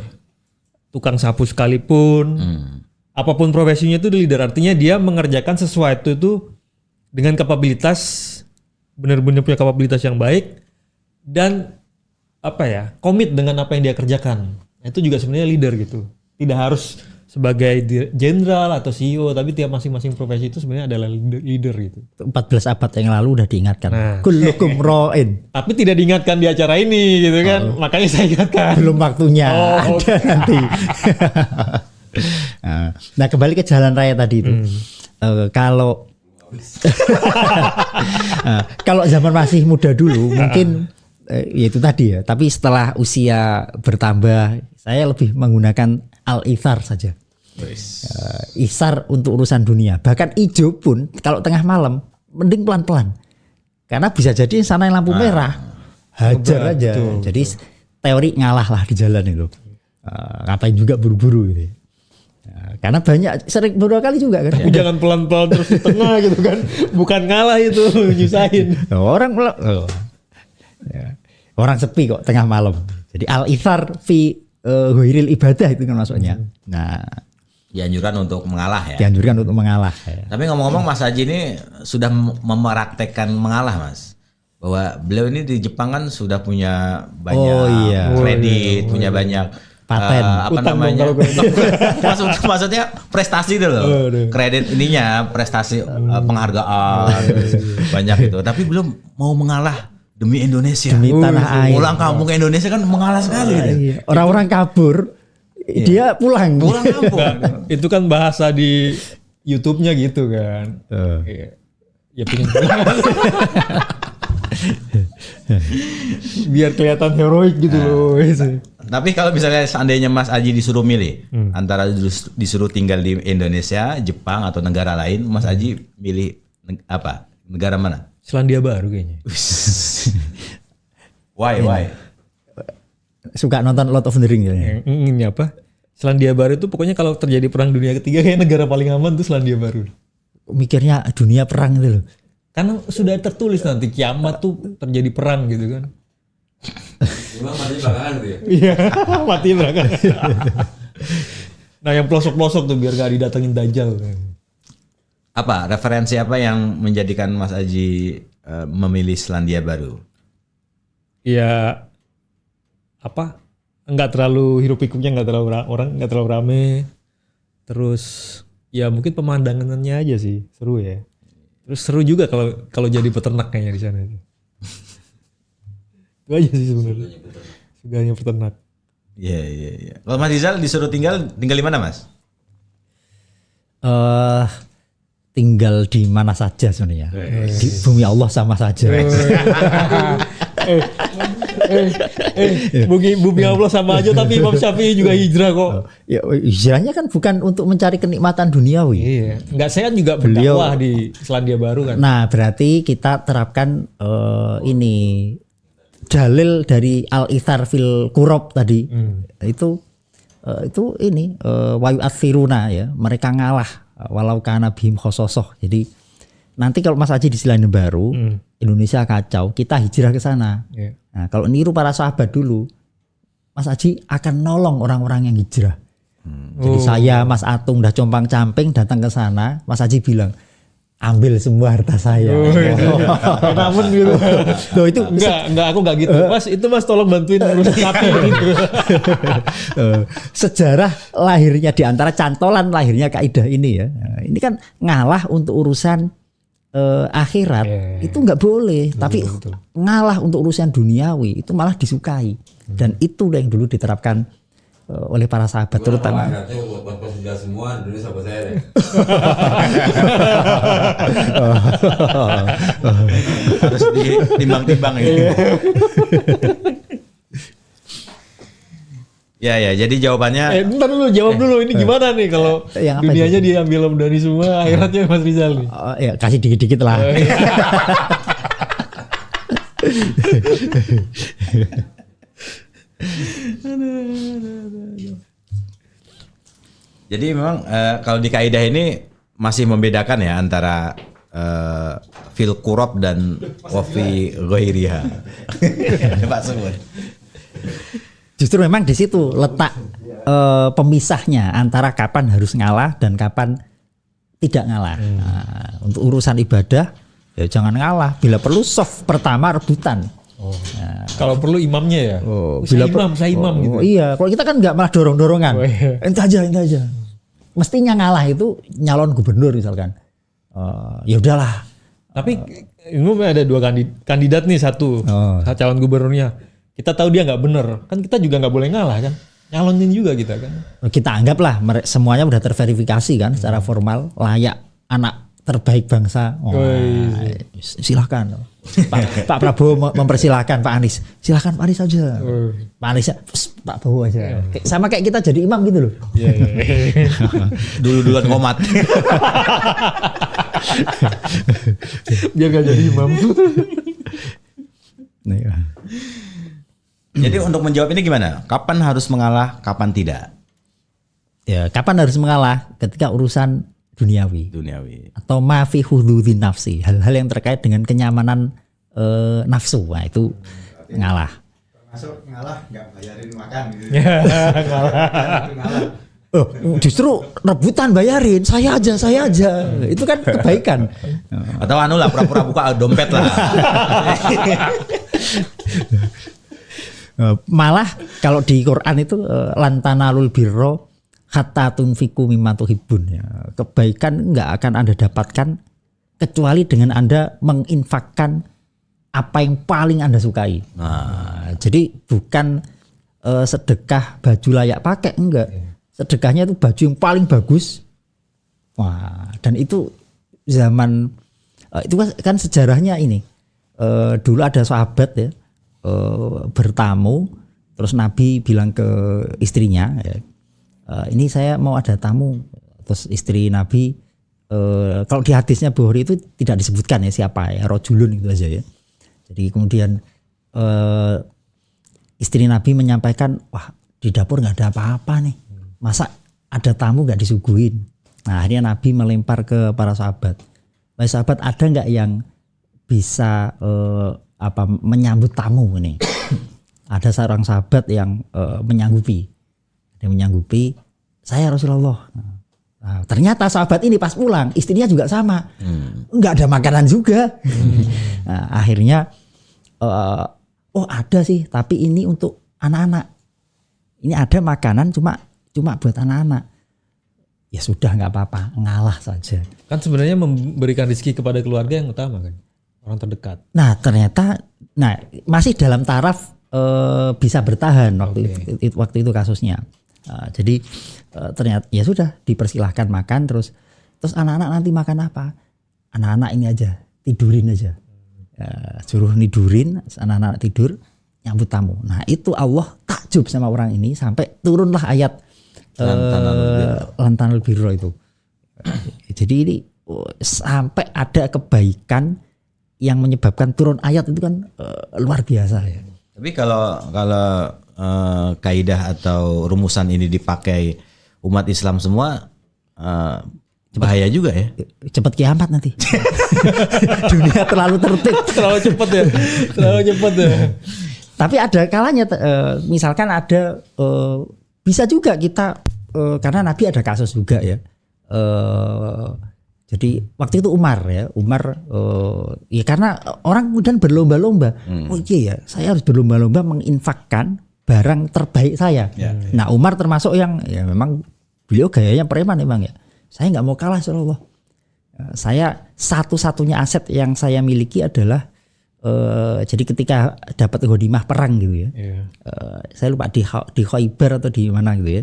Tukang sapu sekalipun, apapun profesinya itu leader. Artinya dia mengerjakan sesuatu itu dengan kapabilitas, benar-benar punya kapabilitas yang baik dan komit dengan apa yang dia kerjakan. Itu juga sebenarnya leader gitu. Tidak harus sebagai jenderal atau CEO, tapi tiap masing-masing profesi itu sebenarnya adalah leader gitu. 14 abad yang lalu udah diingatkan. Nah. Kullukum ra'in. Tapi tidak diingatkan di acara ini gitu kan. Makanya saya ingatkan. Belum waktunya. Ada nanti. Nah, kembali ke jalan raya tadi itu. Kalau zaman masih muda dulu mungkin ya itu tadi ya. Tapi setelah usia bertambah, saya lebih menggunakan al-ithar saja. Isar untuk urusan dunia. Bahkan ijo pun kalau tengah malam mending pelan-pelan. Karena bisa jadi sana yang lampu merah hajar aja. Betul. Jadi teori ngalah lah di jalan itu. Ngapain juga buru-buru gitu. Karena banyak sering beberapa kali juga kan. Tapi jangan pelan-pelan terus di tengah gitu kan. Bukan ngalah itu, nyusahin. Orang sepi kok tengah malam. Jadi al-ithar fi ghairil ibadah itu kan maksudnya. Nah, Dianjurkan untuk mengalah ya. dianjurkan untuk mengalah. Tapi ngomong-ngomong Mas Haji ini sudah mempraktekkan mengalah Mas. Bahwa beliau ini di Jepang kan sudah punya banyak kredit, punya banyak paten. Maksudnya prestasi itu loh. Kredit ininya, prestasi penghargaan banyak itu. Tapi belum mau mengalah demi Indonesia. Demi tanah air. Pulang kampung ke Indonesia kan mengalah sekali gitu. Orang-orang kabur, dia pulang. Pulang kampung. Itu kan bahasa di YouTube-nya gitu kan. Ya pengen pulang. Biar kelihatan heroik gitu loh. Tapi kalau misalnya seandainya Mas Aji disuruh milih antara disuruh tinggal di Indonesia, Jepang atau negara lain, Mas Aji milih apa? Negara mana? Selandia Baru kayaknya. Why? Suka nonton Lord of the Rings ya. Ini apa? Selandia Baru itu pokoknya kalau terjadi perang dunia ketiga kayak negara paling aman tuh Selandia Baru. Mikirnya dunia perang itu loh. Karena sudah tertulis nanti kiamat tuh terjadi perang gitu kan. Cuma mati belakangan tuh ya. Iya, mati belakangan. Nah yang pelosok-pelosok tuh biar gak didatengin Dajjal. Apa referensi apa yang menjadikan Mas Aji memilih Selandia Baru? Ya apa? Nggak terlalu hiruk pikuknya, nggak terlalu nggak terlalu rame. Terus ya mungkin pemandangannya aja sih seru ya. Terus seru juga kalau jadi peternak kayaknya di sana itu. Itu aja sih sebenarnya. Suganya peternak. Iya. Kalau Mas Rizal disuruh tinggal di mana Mas? Tinggal di mana saja sebenarnya. Di bumi Allah sama saja. Bumi Allah sama aja tapi Imam Syafi'i juga hijrah kok. Ya, hijrahnya kan bukan untuk mencari kenikmatan duniawi. Iya. Enggak, saya kan juga berdakwah di Selandia Baru kan. Nah, berarti kita terapkan ini dalil dari al-ithar fil qurab tadi. Itu ini wayu athiruna ya, mereka ngalah walau kana bihim khososoh. Jadi nanti kalau Mas Aji di Selandia Baru, Indonesia kacau, kita hijrah ke sana. Yeah. Nah, kalau niru para sahabat dulu, Mas Aji akan nolong orang-orang yang hijrah. Jadi saya, Mas Atung udah compang-camping datang ke sana, Mas Aji bilang, ambil semua harta saya. Namun gitu. Loh, itu enggak aku enggak gitu. Mas, itu Mas tolong bantuin urus sapi gitu. Sejarah lahirnya di antara cantolan lahirnya kaidah ini ya. Nah, ini kan ngalah untuk urusan akhirat itu nggak boleh, tapi ngalah untuk urusan duniawi itu malah disukai. Dan itu yang dulu diterapkan oleh para sahabat terutama. Buat sudah semua dulu sahabat saya deh. Harus ditimbang-timbang ini. Ya, jadi jawabannya Bentar dulu, jawab dulu ini gimana nih kalau yang apa dunianya diambil Om Dhani semua, akhiratnya Mas Rizal nih. Ya kasih dikit-dikit lah. Jadi memang kalau di kaidah ini masih membedakan ya antara fil qurab dan wafi ghairiha. Pak Subur. Justru memang di situ letak pemisahnya antara kapan harus ngalah dan kapan tidak ngalah. Nah, untuk urusan ibadah ya jangan ngalah. Bila perlu soft pertama rebutan. Nah, kalau perlu imamnya ya. Saya imam gitu. Iya, kalau kita kan nggak malah dorong-dorongan. Ente aja. Mestinya ngalah itu nyalon gubernur misalkan. Ya udahlah. Tapi ini ada dua kandidat nih, satu calon gubernurnya. Kita tahu dia nggak bener, kan kita juga nggak boleh ngalah kan. Nyalonin juga kita kan. Kita anggaplah semuanya udah terverifikasi kan secara formal, layak anak terbaik bangsa. Silahkan. Pak Prabowo mempersilahkan Pak Anies. Silahkan Pak Anies aja. Pak Anies, Pak Prabowo aja. Sama kayak kita jadi imam gitu loh. Dulu-duluan komat. Biar gak jadi imam. Jadi untuk menjawab ini gimana? Kapan harus mengalah, kapan tidak? Ya, kapan harus mengalah? Ketika urusan duniawi. Atau ma fi hududin nafsi, hal-hal yang terkait dengan kenyamanan nafsu. Nah, itu ngalah. Termasuk ngalah nggak bayarin makan gitu. Oh, justru rebutan bayarin, saya aja. Itu kan kebaikan. Atau anu lah, pura-pura buka dompet lah. Malah kalau di Quran itu lantanalul birro hatta tunfiku mimma tuhibbun, ya. Kebaikan enggak akan Anda dapatkan kecuali dengan Anda menginfakkan apa yang paling Anda sukai. Nah, jadi bukan sedekah baju layak pakai, enggak. Sedekahnya itu baju yang paling bagus. Wah, dan itu zaman itu kan sejarahnya ini. dulu ada sahabat ya bertamu, terus Nabi bilang ke istrinya, ya, ini saya mau ada tamu. Terus istri Nabi, kalau di hadisnya Bukhari itu tidak disebutkan ya siapa ya, rojulun itu aja ya. Jadi kemudian istri Nabi menyampaikan, wah di dapur nggak ada apa-apa nih, masa ada tamu nggak disuguhin. Nah akhirnya Nabi melempar ke para sahabat, wahai sahabat ada nggak yang bisa menyambut tamu ini? Ada seorang sahabat yang menyanggupi, saya Rasulullah. Nah, ternyata sahabat ini pas pulang istrinya juga sama, nggak ada makanan juga. Nah, akhirnya oh ada sih, tapi ini untuk anak-anak. Ini ada makanan cuma buat anak-anak. Ya sudah nggak apa-apa, ngalah saja. Kan sebenarnya memberikan rezeki kepada keluarga yang utama kan, orang terdekat. Nah ternyata, masih dalam taraf bisa bertahan waktu itu kasusnya. Jadi ternyata ya sudah dipersilahkan makan, terus anak-anak nanti makan apa? Anak-anak ini aja tidurin aja, suruh nidurin, anak-anak tidur, nyambut tamu. Nah itu Allah takjub sama orang ini sampai turunlah ayat Lantanul Birro itu. Jadi ini sampai ada kebaikan yang menyebabkan turun ayat itu kan luar biasa ya. Tapi kalau kaidah atau rumusan ini dipakai umat Islam semua, bahaya juga ya. Cepat kiamat nanti. Dunia terlalu tertib. Terlalu cepat ya. Tapi ada kalanya, misalkan ada bisa juga kita karena Nabi ada kasus juga ya. Jadi waktu itu Umar ya karena orang kemudian berlomba-lomba. Oh iya ya, saya harus berlomba-lomba menginfakkan barang terbaik saya. Nah Umar termasuk yang ya memang beliau gayanya preman memang ya. Saya nggak mau kalah Rasulullah. Saya satu-satunya aset yang saya miliki adalah jadi ketika dapat ghanimah perang gitu ya. Saya lupa di Khaybar atau di mana gitu ya.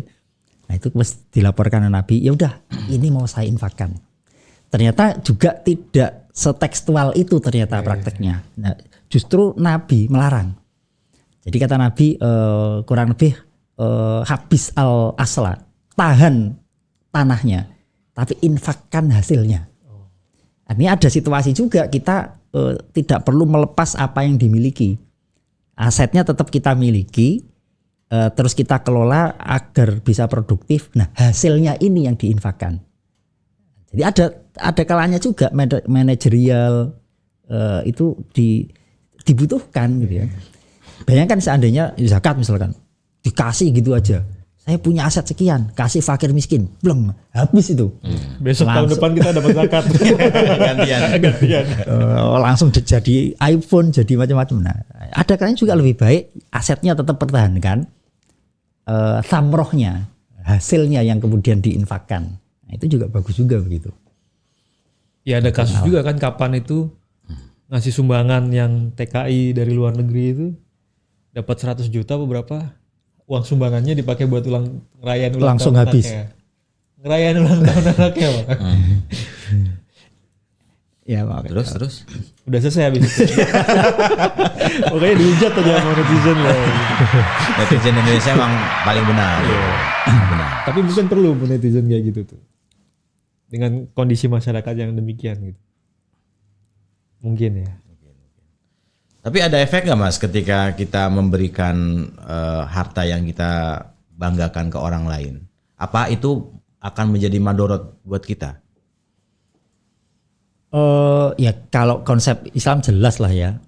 Nah itu dilaporkan ke Nabi, ya udah ini mau saya infakkan. Ternyata juga tidak setekstual itu ternyata prakteknya. Nah, justru Nabi melarang. Jadi kata Nabi kurang lebih habis al-asla, tahan tanahnya, tapi infakkan hasilnya. Ini ada situasi juga kita tidak perlu melepas apa yang dimiliki. Asetnya tetap kita miliki, terus kita kelola agar bisa produktif. Nah hasilnya ini yang diinfakkan. Jadi ada kalanya juga manajerial itu dibutuhkan gitu ya. Bayangkan seandainya zakat misalkan dikasih gitu aja. Saya punya aset sekian, kasih fakir miskin, belum habis itu. Besok tahun depan kita dapat zakat. Gantian. Langsung jadi iPhone, jadi macam-macam. Nah, ada kalanya juga lebih baik asetnya tetap pertahankan, samrohnya, hasilnya yang kemudian diinfakkan. Nah, itu juga bagus juga begitu. Ya ada kasus juga kan kapan itu ngasih sumbangan yang TKI dari luar negeri itu dapat 100 juta beberapa, uang sumbangannya dipakai buat ngerayain ulang langsung tahun habis. Anaknya. Ngerayain ulang tahun anaknya, Pak. Ya, makanya. Terus Udah selesai habis itu. Pokoknya dihujat aja sama netizen lah. netizen Indonesia emang paling benar. Benar. Tapi mungkin perlu netizen kayak gitu tuh. Dengan kondisi masyarakat yang demikian gitu. Mungkin ya. Tapi ada efek nggak Mas ketika kita memberikan harta yang kita banggakan ke orang lain? Apa itu akan menjadi madorot buat kita? Ya kalau konsep Islam jelas lah ya.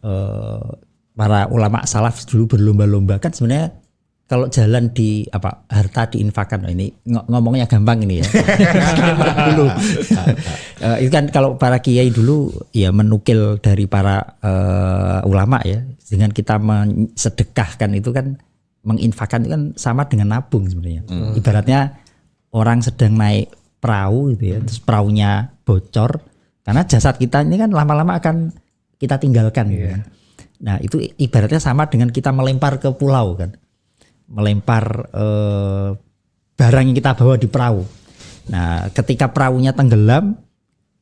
Para ulama salaf dulu berlomba-lomba kan sebenarnya kalau jalan di harta diinfakkan, ini ngomongnya gampang ini ya. Dulu itu kan kalau para kiai dulu ya menukil dari para ulama ya, dengan kita mensedekahkan itu kan, menginfakkan itu kan sama dengan nabung sebenarnya. Ibaratnya orang sedang naik perahu gitu ya, terus perahunya bocor karena jasad kita ini kan lama-lama akan kita tinggalkan gitu kan. Nah itu ibaratnya sama dengan kita melempar ke pulau kan, melempar barang yang kita bawa di perahu. Nah ketika perahunya tenggelam,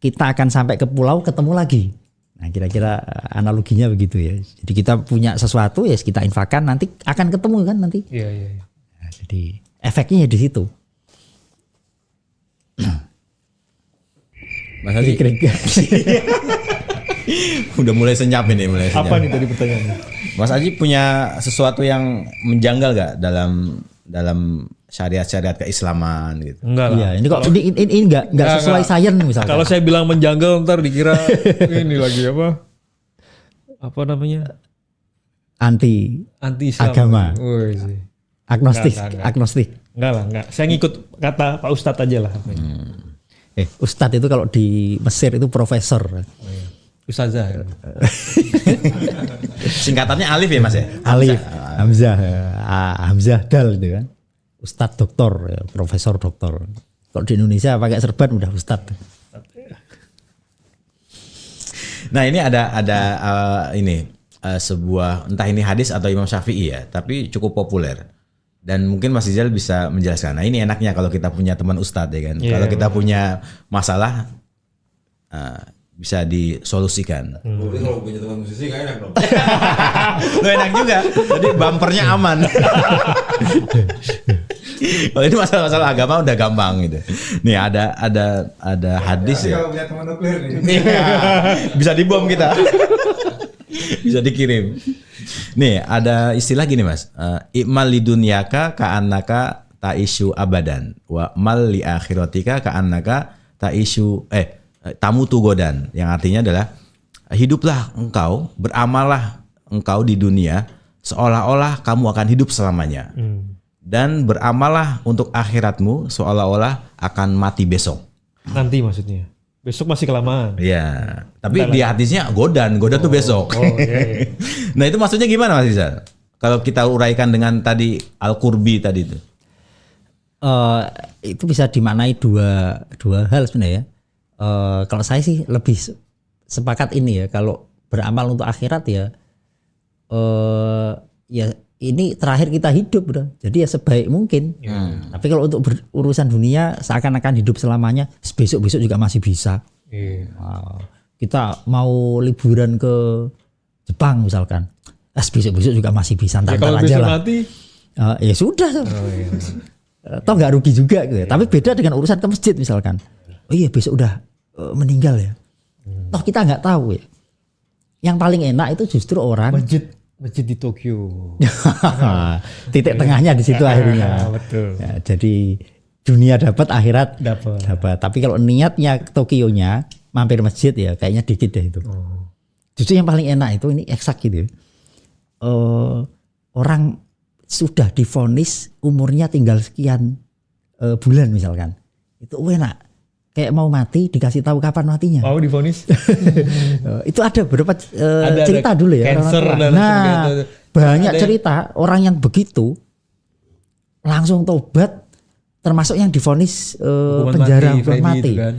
kita akan sampai ke pulau, ketemu lagi Nah, kira-kira analoginya begitu ya. Jadi kita punya sesuatu ya kita infakkan, nanti akan ketemu kan nanti. Iya. Nah, jadi efeknya ya di situ. Mas Haji udah mulai senyap ini, mulai senyap. Apa nih tadi pertanyaannya? Mas Haji punya sesuatu yang menjanggal gak dalam syariat-syariat keislaman gitu? Enggak lah. Iya, ini kok ini enggak sesuai sains misalkan. Kalau saya bilang menjanggal ntar dikira ini lagi apa? Apa namanya? anti Anti-Islam. Agama. Woi, sih. agnostik, Enggak. agnostik. Enggak lah, enggak. Saya ngikut kata Pak Ustadz aja lah. Ustadz itu kalau di Mesir itu profesor. Ustazah. Ya. Singkatannya Alif ya Mas ya? Alif, Hamzah, Hamzah Dal itu kan. Ustadz doktor, ya, profesor doktor. Kalau di Indonesia pakai serban udah ustadz. Nah ini ada sebuah entah ini hadis atau Imam Syafi'i ya, tapi cukup populer. Dan mungkin Mas Rizal bisa menjelaskan. Nah ini enaknya kalau kita punya teman ustadz ya kan. Kalau kita punya masalah bisa disolusikan. Jadi kalau punya teman musisi gak enak dong. Lo enak juga. Jadi bumpernya aman. Kalau ini masalah-masalah agama udah gampang gitu. Nih ada hadis Tapi ya. kalau punya teman nuklir nih. Iya, bisa dibom kita. Bisa dikirim. Nih ada istilah gini Mas. I'mal lidunyaka ka'annaka ta'isyu abadan. Wa mal li akhiratika ka'annaka ta'isyu tamutu godan. Yang artinya adalah hiduplah engkau, beramallah engkau di dunia seolah-olah kamu akan hidup selamanya. Dan beramallah untuk akhiratmu seolah-olah akan mati besok. Nanti maksudnya. Besok masih kelamaan. Iya, tapi di hadisnya godan tuh besok. Oh, iya. Nah itu maksudnya gimana Mas Rizal? Kalau kita uraikan dengan tadi al-qurbi tadi itu. Itu bisa dimaknai dua hal sebenarnya. Kalau saya sih lebih sepakat ini ya. Kalau beramal untuk akhirat ya, ya ini terakhir kita hidup, bro. Jadi ya sebaik mungkin. Tapi kalau untuk urusan dunia seakan-akan hidup selamanya, besok juga masih bisa. Wow. Kita mau liburan ke Jepang misalkan, besok juga masih bisa. Ntar Kalau aja besok lah. mati, Ya sudah. Toh nggak rugi juga gitu. Tapi beda dengan urusan ke masjid misalkan. Oh iya besok udah meninggal ya. Toh kita nggak tahu ya. Yang paling enak itu justru orang masjid di Tokyo. titik tengahnya di situ akhirnya. Betul. Ya, jadi dunia dapat, akhirat Dapat. Tapi kalau niatnya ke Tokyo-nya mampir masjid ya kayaknya dikit deh itu. Justru yang paling enak itu ini eksak gitu. Orang sudah divonis umurnya tinggal sekian bulan misalkan. Itu enak. Kayak mau mati dikasih tahu kapan matinya. Mau divonis? Itu ada beberapa cerita ada dulu ya. cancer orang tua. dan Nah sebagainya. banyak Ada cerita orang yang begitu langsung tobat, termasuk yang divonis penjara hukuman mati. Itu kan.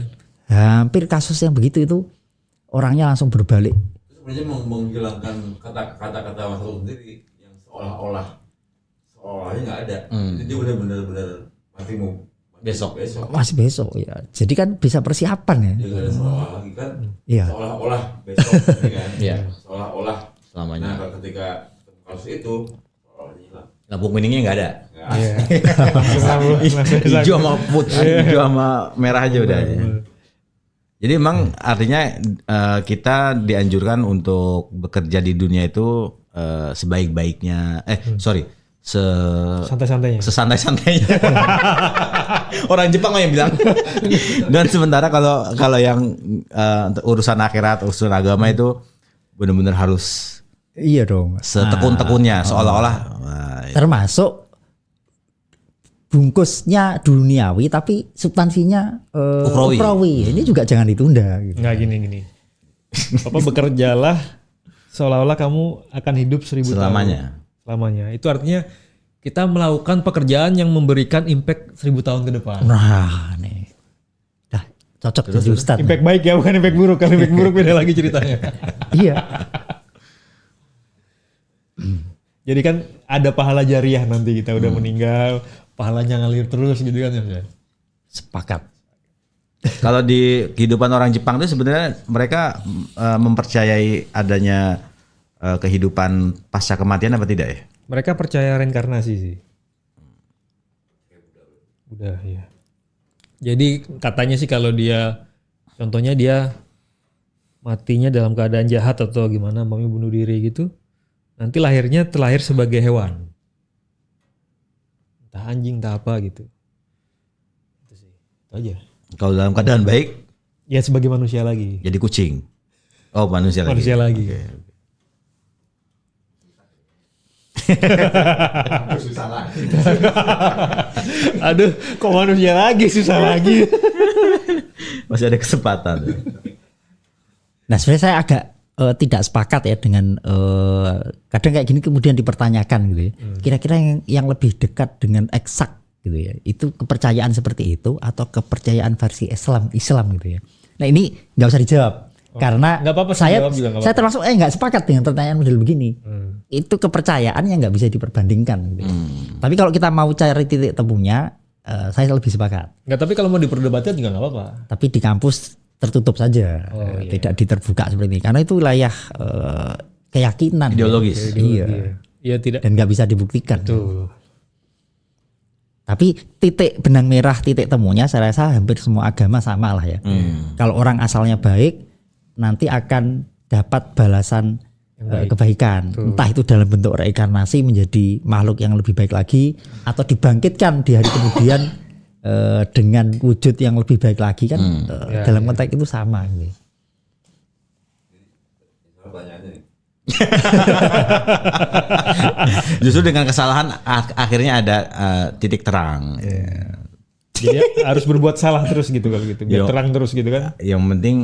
Hampir kasus yang begitu itu orangnya langsung berbalik. Sebenarnya menghilangkan kata-kata Rasul sendiri yang seolahnya nggak ada. Itu dia benar-benar mati mau besok. Masih besok ya. Jadi kan bisa persiapan ya. Dia nggak ada seolah lagi kan. Iya. Seolah-olah besok ya kan. Iya. Seolah-olah Selamanya. Nah ketika kasus itu seolah hilang. Lampu kuningnya nggak ada. Nggak. Hijau sama hijau sama merah aja udah. Jadi memang artinya kita dianjurkan untuk bekerja di dunia itu sebaik-baiknya. Santai-santainya. Sesantai-santainya. Orang Jepang yang bilang. Dan sementara kalau yang urusan akhirat, urusan agama itu benar-benar harus Iya dong. setekun-tekunnya seolah-olah. Termasuk bungkusnya duniawi tapi substansinya ukhrawi. Ini juga jangan ditunda gitu. Nggak gini. Bekerjalah seolah-olah kamu akan hidup 1000 tahun. Selamanya. Itu artinya kita melakukan pekerjaan yang memberikan impact 1000 tahun ke depan. Nah, nih. Dah cocok jadi ustadz. Impact baik ya, bukan impact buruk. Kalau impact buruk beda lagi ceritanya. Iya. Jadi kan ada pahala jariah nanti kita udah meninggal, pahalanya ngalir terus gitu kan ya. Sepakat. Kalau di kehidupan orang Jepang itu sebenarnya mereka mempercayai adanya kehidupan pasca kematian apa tidak ya? Mereka percaya reinkarnasi sih. Udah ya. Jadi katanya sih kalau dia, contohnya dia matinya dalam keadaan jahat atau gimana, mau bunuh diri gitu, nanti lahirnya terlahir sebagai hewan. Entah anjing, entah apa gitu. Itu sih, itu aja. Kalau dalam keadaan baik, Ya sebagai manusia lagi. jadi kucing. Oh, manusia lagi. Manusia lagi. Oke. Susah lagi. Aduh, kok manusia lagi, susah lagi. Masih ada kesempatan. Nah sebenarnya saya agak tidak sepakat ya dengan kadang kayak gini kemudian dipertanyakan gitu ya. Kira-kira yang lebih dekat dengan eksak gitu ya. Itu kepercayaan seperti itu atau kepercayaan versi Islam gitu ya. Nah ini nggak usah dijawab. Karena nggak apa-apa sih, saya jawab juga nggak saya termasuk nggak sepakat dengan pertanyaan model begini. Itu kepercayaan yang nggak bisa diperbandingkan. Gitu ya. Tapi kalau kita mau cari titik temunya, saya lebih sepakat. Nggak, tapi kalau mau diperdebatkan juga nggak apa-apa. Tapi di kampus tertutup saja, tidak diterbuka seperti ini. Karena itu wilayah keyakinan, Ideologis. Iya. Iya tidak. Dan nggak bisa dibuktikan. Tuh. Tapi titik benang merah, titik temunya saya rasa hampir semua agama sama lah ya. Kalau orang asalnya baik, nanti akan dapat balasan kebaikan. Entah itu dalam bentuk reinkarnasi menjadi makhluk yang lebih baik lagi, atau dibangkitkan di hari kemudian dengan wujud yang lebih baik lagi kan. Dalam konteks itu sama. Gitu. Pertanyaannya nih. Justru dengan kesalahan akhirnya ada titik terang. Jadi harus berbuat salah terus gitu kalau gitu. Biar Yo. terang terus gitu kan. Yang penting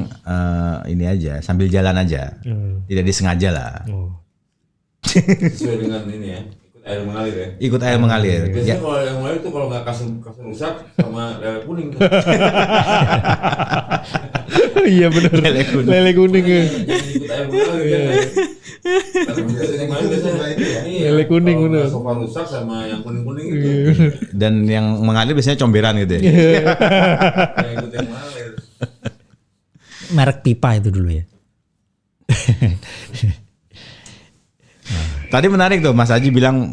ini aja, sambil jalan aja, tidak disengaja lah. Oh. Sesuai dengan ini ya, ikut air mengalir ya. Ikut air mengalir. Biasanya Ya, kalau air mengalir itu kalau nggak kasih rusak sama lele kuning. Iya benar. Lele kuning. Lele kuning ya. Jangan ikut air mengalir ya. Lele kuning, Kalau bener. nggak sofa rusak sama yang kuning-kuning itu. dan yang mengalir biasanya comberan gitu ya. Yang ikut yang mengalir. Merek pipa itu dulu ya. Tadi menarik tuh Mas Haji bilang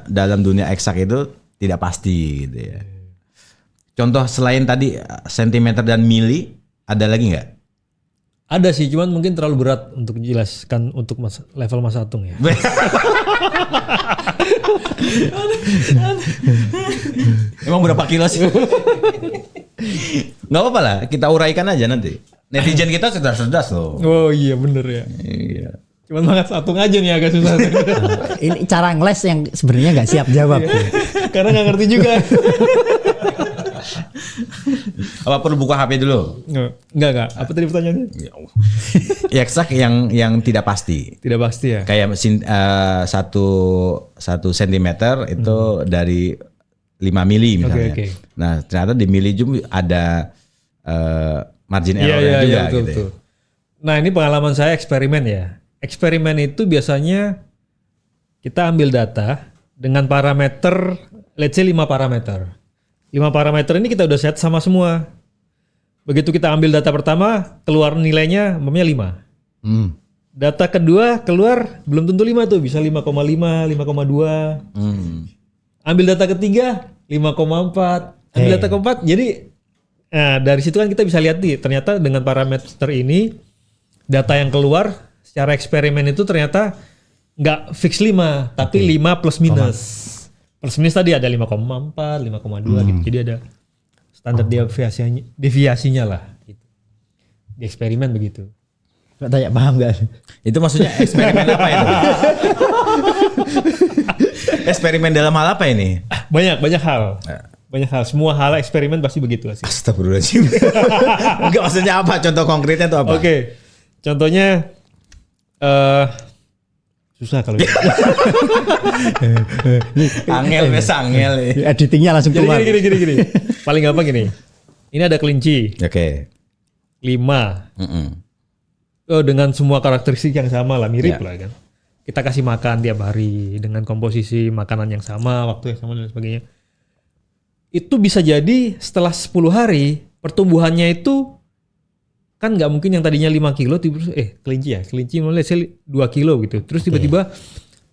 dalam dunia eksak itu tidak pasti gitu ya. Contoh selain tadi sentimeter dan mili, ada lagi nggak? Ada sih, cuman mungkin terlalu berat untuk dijelaskan untuk level Mas Atung ya. Emang berapa kilo sih? Nggak apa-apa lah, kita uraikan aja nanti. Netizen kita cerdas-cerdas loh. Oh iya bener ya. Iya. Cuman Mas Atung aja nih agak susah. Ini cara ngeles yang sebenarnya nggak siap jawab. Karena nggak ngerti juga. Apa perlu buka HP dulu? Enggak. Apa tadi pertanyaannya? Eksak yang tidak pasti. Tidak pasti ya. Kayak satu sentimeter itu dari 5 mili misalnya. Oke. Nah ternyata di mili juga ada margin error juga betul, gitu. betul. Nah ini pengalaman saya eksperimen ya. Eksperimen itu biasanya kita ambil data dengan parameter, let's say 5 parameter. 5 parameter ini kita udah set sama semua. Begitu kita ambil data pertama, keluar nilainya umpamanya 5. Data kedua keluar belum tentu 5 tuh, bisa 5,5, 5,2. Ambil data ketiga 5,4. Ambil data keempat. Jadi dari situ kan kita bisa lihat nih, ternyata dengan parameter ini data yang keluar secara eksperimen itu ternyata nggak fix 5, tapi 5 plus minus. Plus minus tadi ada 5,4, 5,2 gitu. Jadi ada standar deviasinya lah gitu. Di eksperimen begitu. Tanya paham nggak? Itu maksudnya eksperimen apa itu? Eksperimen dalam hal apa ini? Banyak hal. Banyak hal. Semua hal eksperimen pasti begitu sih. Astagfirullahaladzim. Enggak, maksudnya apa? Contoh konkretnya itu apa? Oke. Contohnya susah kalau gitu. Angel. Editingnya langsung Jadi keluar. gini. Paling gampang gini. Ini ada kelinci Oke. 5. Oh, dengan semua karakteristik yang sama lah, mirip lah kan. Kita kasih makan tiap hari dengan komposisi makanan yang sama, waktu yang sama dan sebagainya. Itu bisa jadi setelah 10 hari pertumbuhannya itu kan nggak mungkin yang tadinya 5 kilo kelinci mulai 2 kilo gitu. Terus tiba-tiba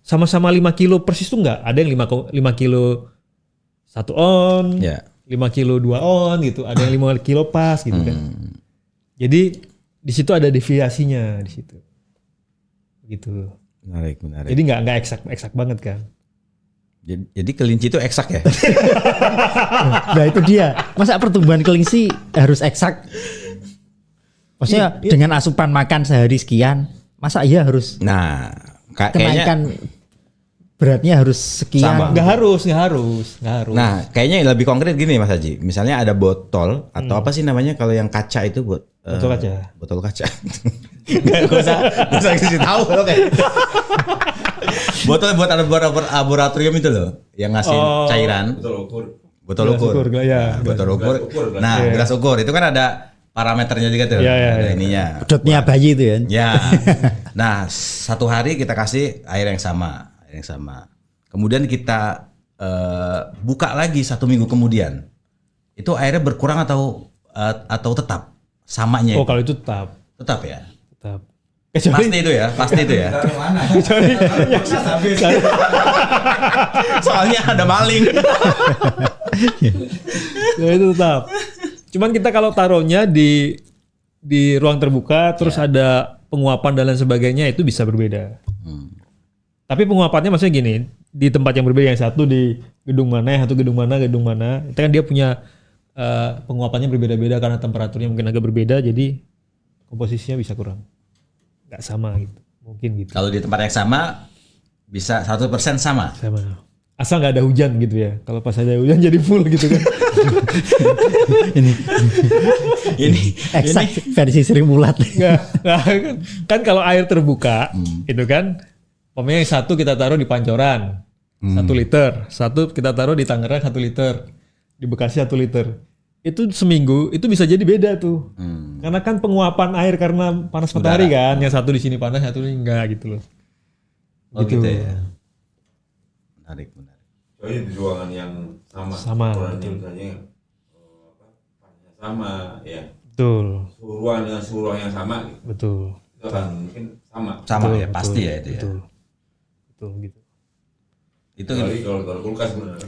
sama-sama 5 kilo persis tuh nggak. Ada yang 5 kilo 1 on, 5 kilo 2 on gitu. Ada yang 5 kilo pas gitu kan. Jadi di situ ada deviasinya di situ. Gitu. Menarik. Jadi nggak eksak banget kan. Jadi kelinci itu eksak ya? Nah itu dia. Masa pertumbuhan kelinci harus eksak? Maksudnya dengan asupan makan sehari sekian, masa iya harus Nah, kayaknya kenaikan beratnya harus sekian? Sama. Nggak harus. Nah, kayaknya lebih konkret gini Mas Haji. Misalnya ada botol atau apa sih namanya kalau yang kaca itu Botol kaca. Botol kaca. Gak usah kasih tahu kalau kayak. Botol buat laboratorium itu loh, yang ngasih cairan. Botol ukur. Ya. Botol ukur. Nah, gelas ukur itu kan ada parameternya juga tuh. Ya. Ada ininya. Pedotnya bayi itu ya? Ya. Nah, satu hari kita kasih air yang sama. Kemudian kita buka lagi 1 minggu kemudian. Itu airnya berkurang atau tetap samanya? Oh, kalau itu tetap. Tetap ya. Tetap. Pasti itu ya. Dari mana? Soalnya ada maling. Ya itu tetap. Cuman kita kalau taruhnya di ruang terbuka terus ada penguapan dan lain sebagainya itu bisa berbeda. Tapi penguapannya maksudnya gini, di tempat yang berbeda, yang satu di gedung mana, yang satu gedung mana, itu kan dia punya penguapannya berbeda-beda karena temperaturnya mungkin agak berbeda, jadi komposisinya bisa kurang, nggak sama gitu, mungkin gitu. Kalau di tempat yang sama bisa 100% sama. Sama. Asal nggak ada hujan gitu ya. Kalau pas ada hujan jadi full gitu kan. Ini Eksak versi Sri Mulat. Kan kalau air terbuka itu kan, umpamanya yang satu kita taruh di Pancoran 1 liter, satu kita taruh di Tangerang 1 liter, di Bekasi 1 liter. Itu seminggu itu bisa jadi beda tuh. Karena kan penguapan air karena panas matahari kan, yang satu di sini panas, satu ini enggak gitu loh. Oh gitu ya. Menarik. Soalnya di ruangan yang Sama, ukurannya betul. misalnya panasnya sama ya. Betul. Suhu ruangan dengan suhu ruang yang sama gitu. Betul. Itu akan mungkin sama. Sama Betul, ya, pasti ya itu ya. Betul gitu. Itu Kecuali kalau taruh kulkas benar.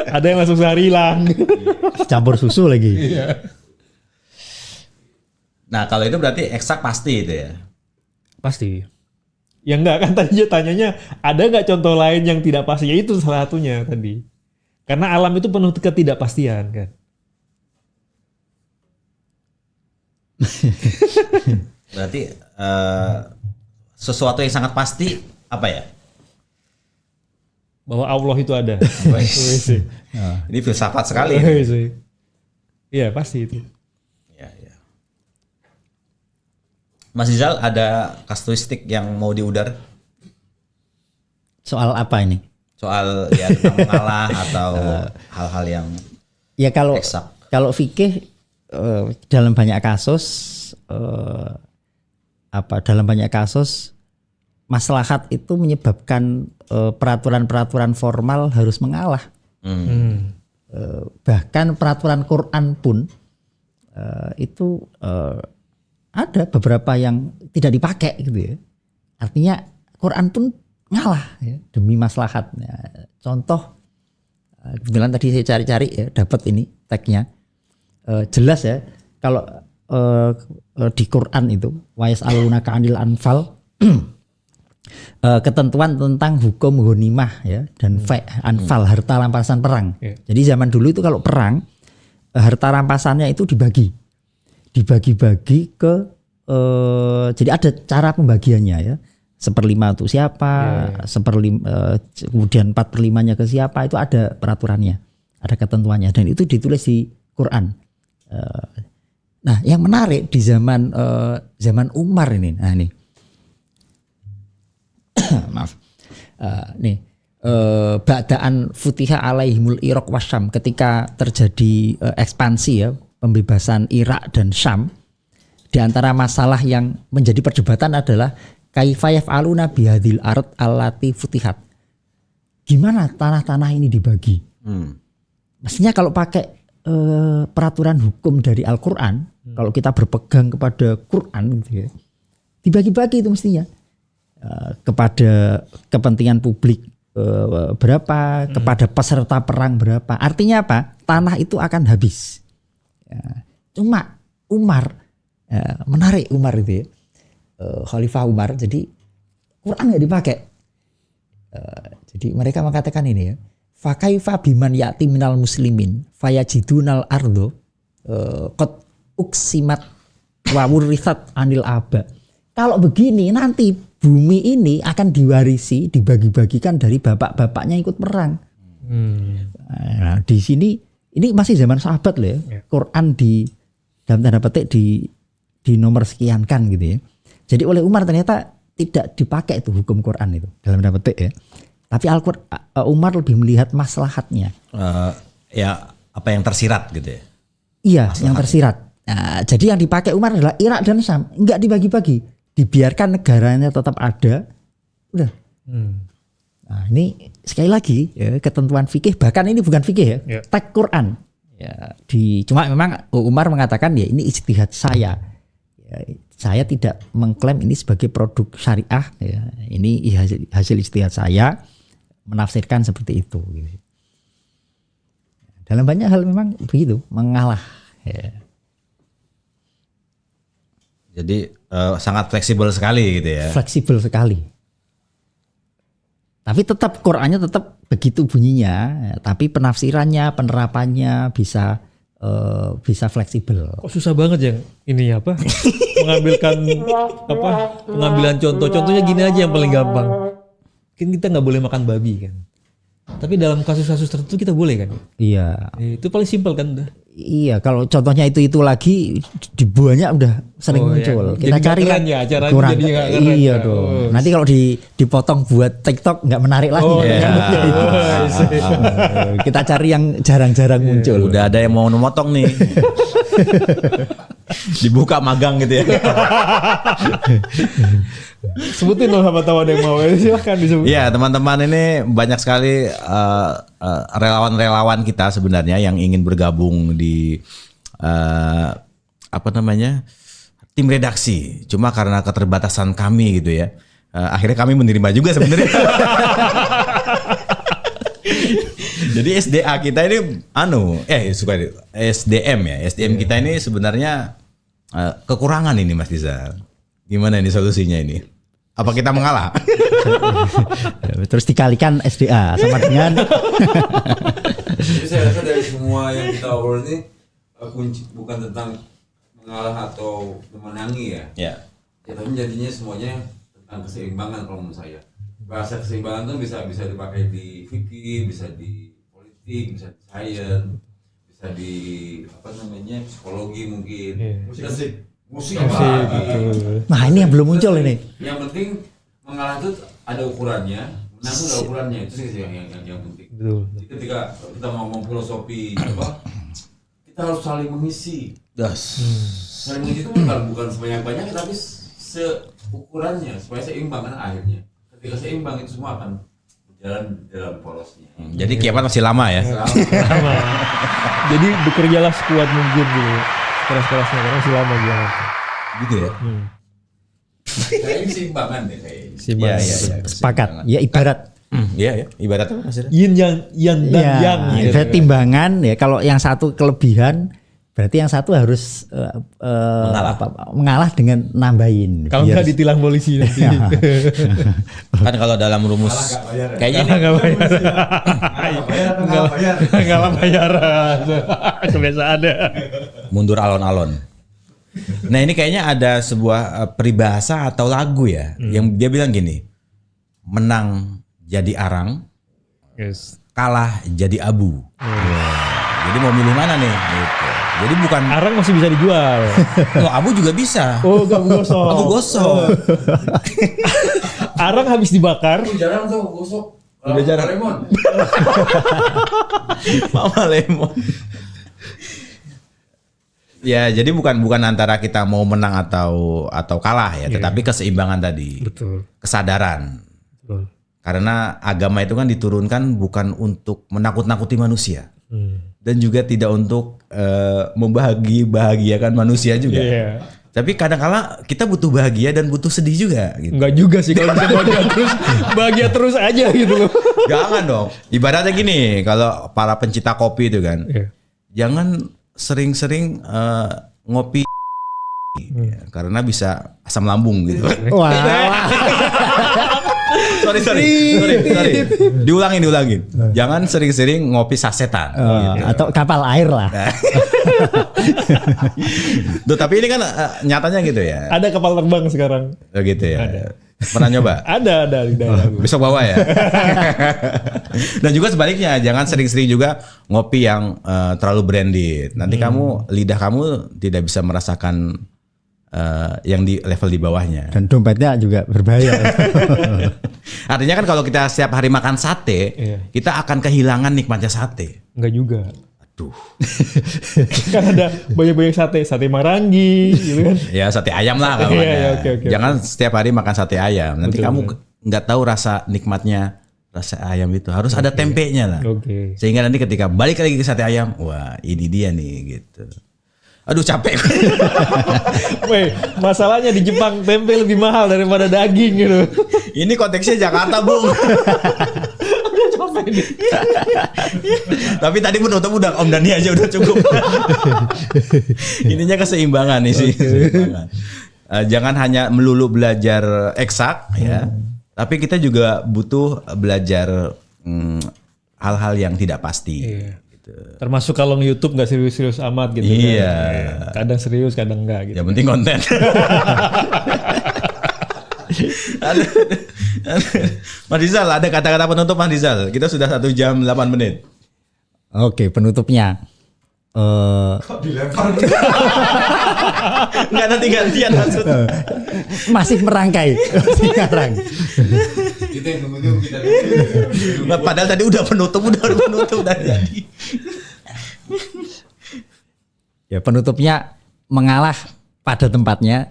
Ada yang langsung sehari hilang. Campur susu lagi. Nah, kalau itu berarti eksak pasti itu ya. Pasti. Ya enggak kan tadinya tanyanya ada nggak contoh lain yang tidak pasti? Ya itu salah satunya tadi. Karena alam itu penuh ketidakpastian kan. Berarti sesuatu yang sangat pasti apa ya? Bahwa Allah itu ada. Ini filsafat sekali. Iya pasti itu. Ya. Mas Rizal, ada kasuistik yang mau diudar Soal apa ini? soal ya tentang mengalah atau hal-hal yang Ya kalau eksak? fikih dalam banyak kasus maslahat itu menyebabkan peraturan-peraturan formal harus mengalah. Bahkan peraturan Quran pun itu ada beberapa yang tidak dipakai gitu ya. Artinya Quran pun ngalah ya, demi maslahat. Ya, contoh kebetulan tadi saya cari-cari ya, dapat ini tagnya. Jelas ya kalau di Quran itu wa yas'alunaka 'anil anfal ketentuan tentang hukum ghanimah ya dan anfal harta rampasan perang. Jadi zaman dulu itu kalau perang harta rampasannya itu dibagi-bagi ke jadi ada cara pembagiannya ya. 1/5 untuk siapa, 1/5 kemudian 4/5-nya ke siapa, itu ada peraturannya, ada ketentuannya dan itu ditulis di Quran. Nah, yang menarik di zaman Umar ini. Nah, ini. Maaf. Ba'daan futiha alaihimul Iraq wasyam, ketika terjadi ekspansi ya, pembebasan Irak dan Syam, di antara masalah yang menjadi perdebatan adalah kaifa yaf'aluna bihadil ard allati futihat. Gimana tanah-tanah ini dibagi? Mestinya kalau pakai peraturan hukum dari Al-Qur'an, kalau kita berpegang kepada Quran gitu ya, dibagi-bagi itu mestinya. Kepada kepentingan publik berapa, kepada peserta perang berapa. Artinya apa? Tanah itu akan habis. Ya. Cuma Umar, menarik Umar itu ya, Khalifah Umar, jadi Quran nggak dipakai. Jadi mereka mengatakan ini ya, fakaifa biman ya'ti minal muslimin fayajidunal ardo qad uksimat wa wurithat anil aba. Kalau begini nanti bumi ini akan diwarisi, dibagi-bagikan dari bapak-bapaknya ikut perang. Nah, di sini ini masih zaman sahabat loh ya. Quran di dalam tanda petik di nomor sekian kan gitu ya. Jadi oleh Umar ternyata tidak dipakai itu hukum Quran itu dalam tanda petik ya. Tapi Umar lebih melihat maslahatnya. Ya apa yang tersirat gitu ya. Iya, yang tersirat. Nah, jadi yang dipakai Umar adalah Irak dan Syam, enggak dibagi-bagi, dibiarkan negaranya tetap ada. Udah. Nah, ini sekali lagi ya, ketentuan fikih, bahkan ini bukan fikih ya, teks Quran. Ya, cuma memang Umar mengatakan ya ini ijtihad saya. Ya, saya tidak mengklaim ini sebagai produk syariah. Ya, ini hasil ijtihad saya, menafsirkan seperti itu. Dalam banyak hal memang begitu, mengalah. Ya. Jadi sangat fleksibel sekali gitu ya. Fleksibel sekali. Tapi tetap Qurannya tetap begitu bunyinya, tapi penafsirannya, penerapannya bisa fleksibel. Kok susah banget ya ini apa? Pengambilan contoh-contohnya gini aja yang paling gampang. Kan kita nggak boleh makan babi kan. Tapi dalam kasus-kasus tertentu kita boleh kan? Iya. Itu paling simpel kan udah. Iya, kalau contohnya itu lagi di banyak udah sering muncul. Iya. Kita Jadi cari keren ya, acaranya kurang. jadi nggak keren. Iya dong. Nanti kalau dipotong buat TikTok nggak menarik lagi. Kita cari yang jarang-jarang muncul. Udah ada yang mau memotong nih. Dibuka magang gitu ya. Sebutin dong sama tahu ada yang mau. Silahkan disebut. Iya, teman-teman, ini banyak sekali relawan-relawan kita sebenarnya yang ingin bergabung di tim redaksi. Cuma karena keterbatasan kami gitu ya. Akhirnya kami menerima juga sebenarnya. Jadi SDA kita ini SDM ya. SDM kita ini sebenarnya kekurangan ini Mas Diza. Gimana ini solusinya ini? Apa kita mengalah? Terus dikalikan SDA sama dengan Jadi saya rasa dari semua yang kita obrol ini kunci bukan tentang mengalah atau memenangi ya. Ya. Tapi jadinya semuanya tentang keseimbangan kalau menurut saya. Bahasa keseimbangan itu bisa dipakai di fikih, bisa di politik, bisa di sains, bisa di psikologi mungkin. Musik. nah ini yang belum muncul ini. Yang penting mengalah itu ada ukurannya, menang itu ada ukurannya, itu sih yang penting. Betul. Jadi ketika kita ngomong filosofi kita harus saling mengisi. Saling mengisi itu bukan sebanyak-banyaknya tapi seukurannya supaya seimbang kan akhirnya. Ketika seimbang itu semua akan berjalan dalam porosnya. Jadi kiamat masih lama ya. Sama. Jadi bekerjalah sekuat mungkin gitu. Keras-kerasnya karena masih lama dia. Gitu ya. Kayaknya seimbangan deh kayaknya. Simbang. Iya. Sepakat. Ya ibarat Iya ya. Ibaratnya apa maksudnya? Yin yang dan ya, yang. Gitu. ibarat timbangan ya. Kalau yang satu kelebihan, berarti yang satu harus mengalah dengan nambahin. Kalau nggak ditilang polisi nanti. Kan kalau dalam rumus kayaknya ini Nggak bayar. bayar. Nggak lah bayar. Kebiasaannya. mundur alon-alon. Nah ini kayaknya ada sebuah peribahasa atau lagu ya yang dia bilang gini, menang jadi arang, Yes. kalah jadi abu. Jadi mau milih mana nih? Gitu. Jadi bukan Arang masih bisa dijual. loh, abu juga bisa. Oh, abu gosok. Abu gosok. Arang habis dibakar. Jarang tuh gosok. Udah jarang. Lemon. Mama lemon. Ya, jadi bukan antara kita mau menang atau kalah ya, tetapi keseimbangan tadi. Betul. Kesadaran. Betul. Karena agama itu kan diturunkan bukan untuk menakut-nakuti manusia. dan juga tidak untuk membahagiakan manusia juga. Iya. Tapi kadang-kala kita butuh bahagia dan butuh sedih juga. Gitu. Enggak juga sih kalau bisa bahagia terus aja gitu loh. Jangan dong. Ibaratnya gini, kalau para pencinta kopi itu kan, jangan sering-sering ngopi ya, karena bisa asam lambung gitu. Wah. sorry. Diulangin. Jangan sering-sering ngopi sasetan. Atau kapal air lah. Tuh, tapi ini kan nyatanya gitu ya. Ada kapal terbang sekarang. Oh, gitu ya. Pernah nyoba? Ada di daerah gue. Besok bawa ya. Dan juga sebaliknya, jangan sering-sering juga ngopi yang terlalu branded. Nanti lidah kamu tidak bisa merasakan yang di level di bawahnya. Dan dompetnya juga berbahaya. Artinya kan kalau kita setiap hari makan sate, kita akan kehilangan nikmatnya sate. Enggak juga. Aduh. Kan ada banyak sate Marangi gitu kan. Ya sate ayam lah kalau oke. Jangan setiap hari makan sate ayam. Nanti kamu nggak tahu rasa nikmatnya rasa ayam itu. Harus ada tempenya lah. Sehingga nanti ketika balik lagi ke sate ayam, wah ini dia nih gitu. Aduh capek. Weh, masalahnya di Jepang tempe lebih mahal daripada daging gitu. Ini konteksnya Jakarta, Bung. Tapi tadi penutup udah Om Dani aja udah cukup. Ininya keseimbangan nih sih. Keseimbangan. Jangan hanya melulu belajar eksak ya. Tapi kita juga butuh belajar hal-hal yang tidak pasti. Termasuk kalau YouTube nggak serius-serius amat gitu. Iya. Kan. Kadang serius, kadang enggak gitu. Yang penting konten. Mas Rizal, ada kata-kata penutup Mas Rizal. Kita sudah 1 jam 8 menit. Oke, penutupnya. Kok dilempar? Enggak, nanti gantian maksud. Masih merangkai. Kita yang nunggu kita. Padahal tadi udah penutup udah jadi. Ya, penutupnya mengalah pada tempatnya,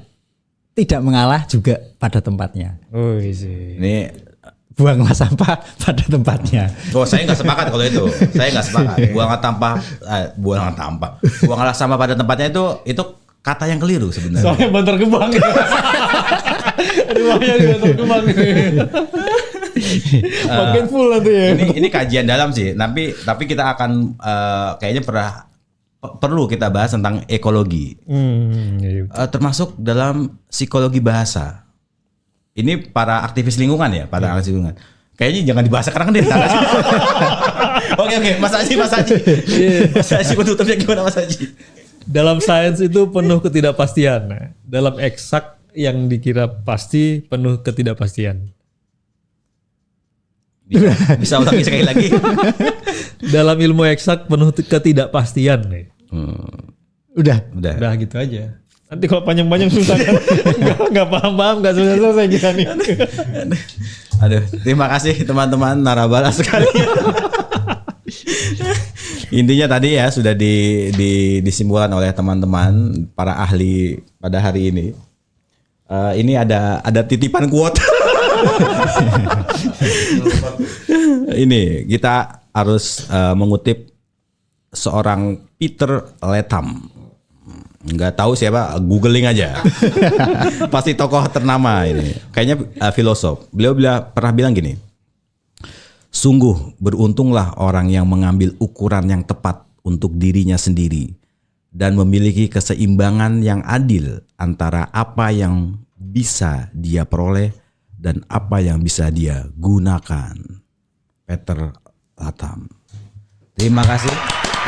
tidak mengalah juga pada tempatnya. Oh iya. Ini Buanglah sampah pada tempatnya. saya nggak sepakat kalau itu. Saya nggak sepakat. Buanglah sampah pada tempatnya itu kata yang keliru sebenarnya. Soalnya Bantar Gebang. Rumahnya di Bantar Gebang. Makin full nanti ya. Ini kajian dalam sih. Tapi kita akan kayaknya perlu kita bahas tentang ekologi. Termasuk dalam psikologi bahasa. Ini para aktivis lingkungan ya, aktivis lingkungan. Kayaknya jangan dibahas sekarang deh. Oke, Mas Haji. Mas Haji penutupnya gimana Mas Haji? Dalam sains itu penuh ketidakpastian. Dalam eksak yang dikira pasti penuh ketidakpastian. Bisa ulangi sekali lagi. Dalam ilmu eksak penuh ketidakpastian. Udah gitu aja. Nanti kalau panjang-panjang susah kan. Gak paham, gak selesai kita nih. Aduh, terima kasih teman-teman narabala sekalian. Intinya tadi ya sudah disimpulkan oleh teman-teman para ahli pada hari ini. Ini ada titipan quote. Ini kita harus mengutip seorang Peter Latham. Nggak tahu siapa, googling aja. Pasti tokoh ternama ini. Kayaknya filosof. Beliau pernah bilang gini. Sungguh beruntunglah orang yang mengambil ukuran yang tepat untuk dirinya sendiri dan memiliki keseimbangan yang adil antara apa yang bisa dia peroleh dan apa yang bisa dia gunakan. Peter Latham. Terima kasih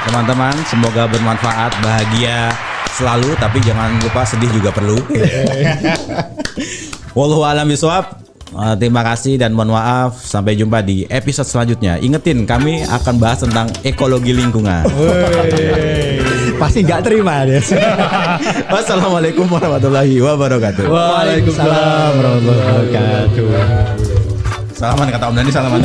teman-teman. Semoga bermanfaat, bahagia selalu, tapi jangan lupa sedih juga perlu. Wallahu a'lam bishawab. Terima kasih dan mohon maaf. Sampai jumpa di episode selanjutnya. Ingetin, kami akan bahas tentang ekologi lingkungan. Pasti nggak terima dia. Wassalamualaikum warahmatullahi wabarakatuh. Waalaikumsalam warahmatullahi wabarakatuh. Salaman kata Om Dani, salaman.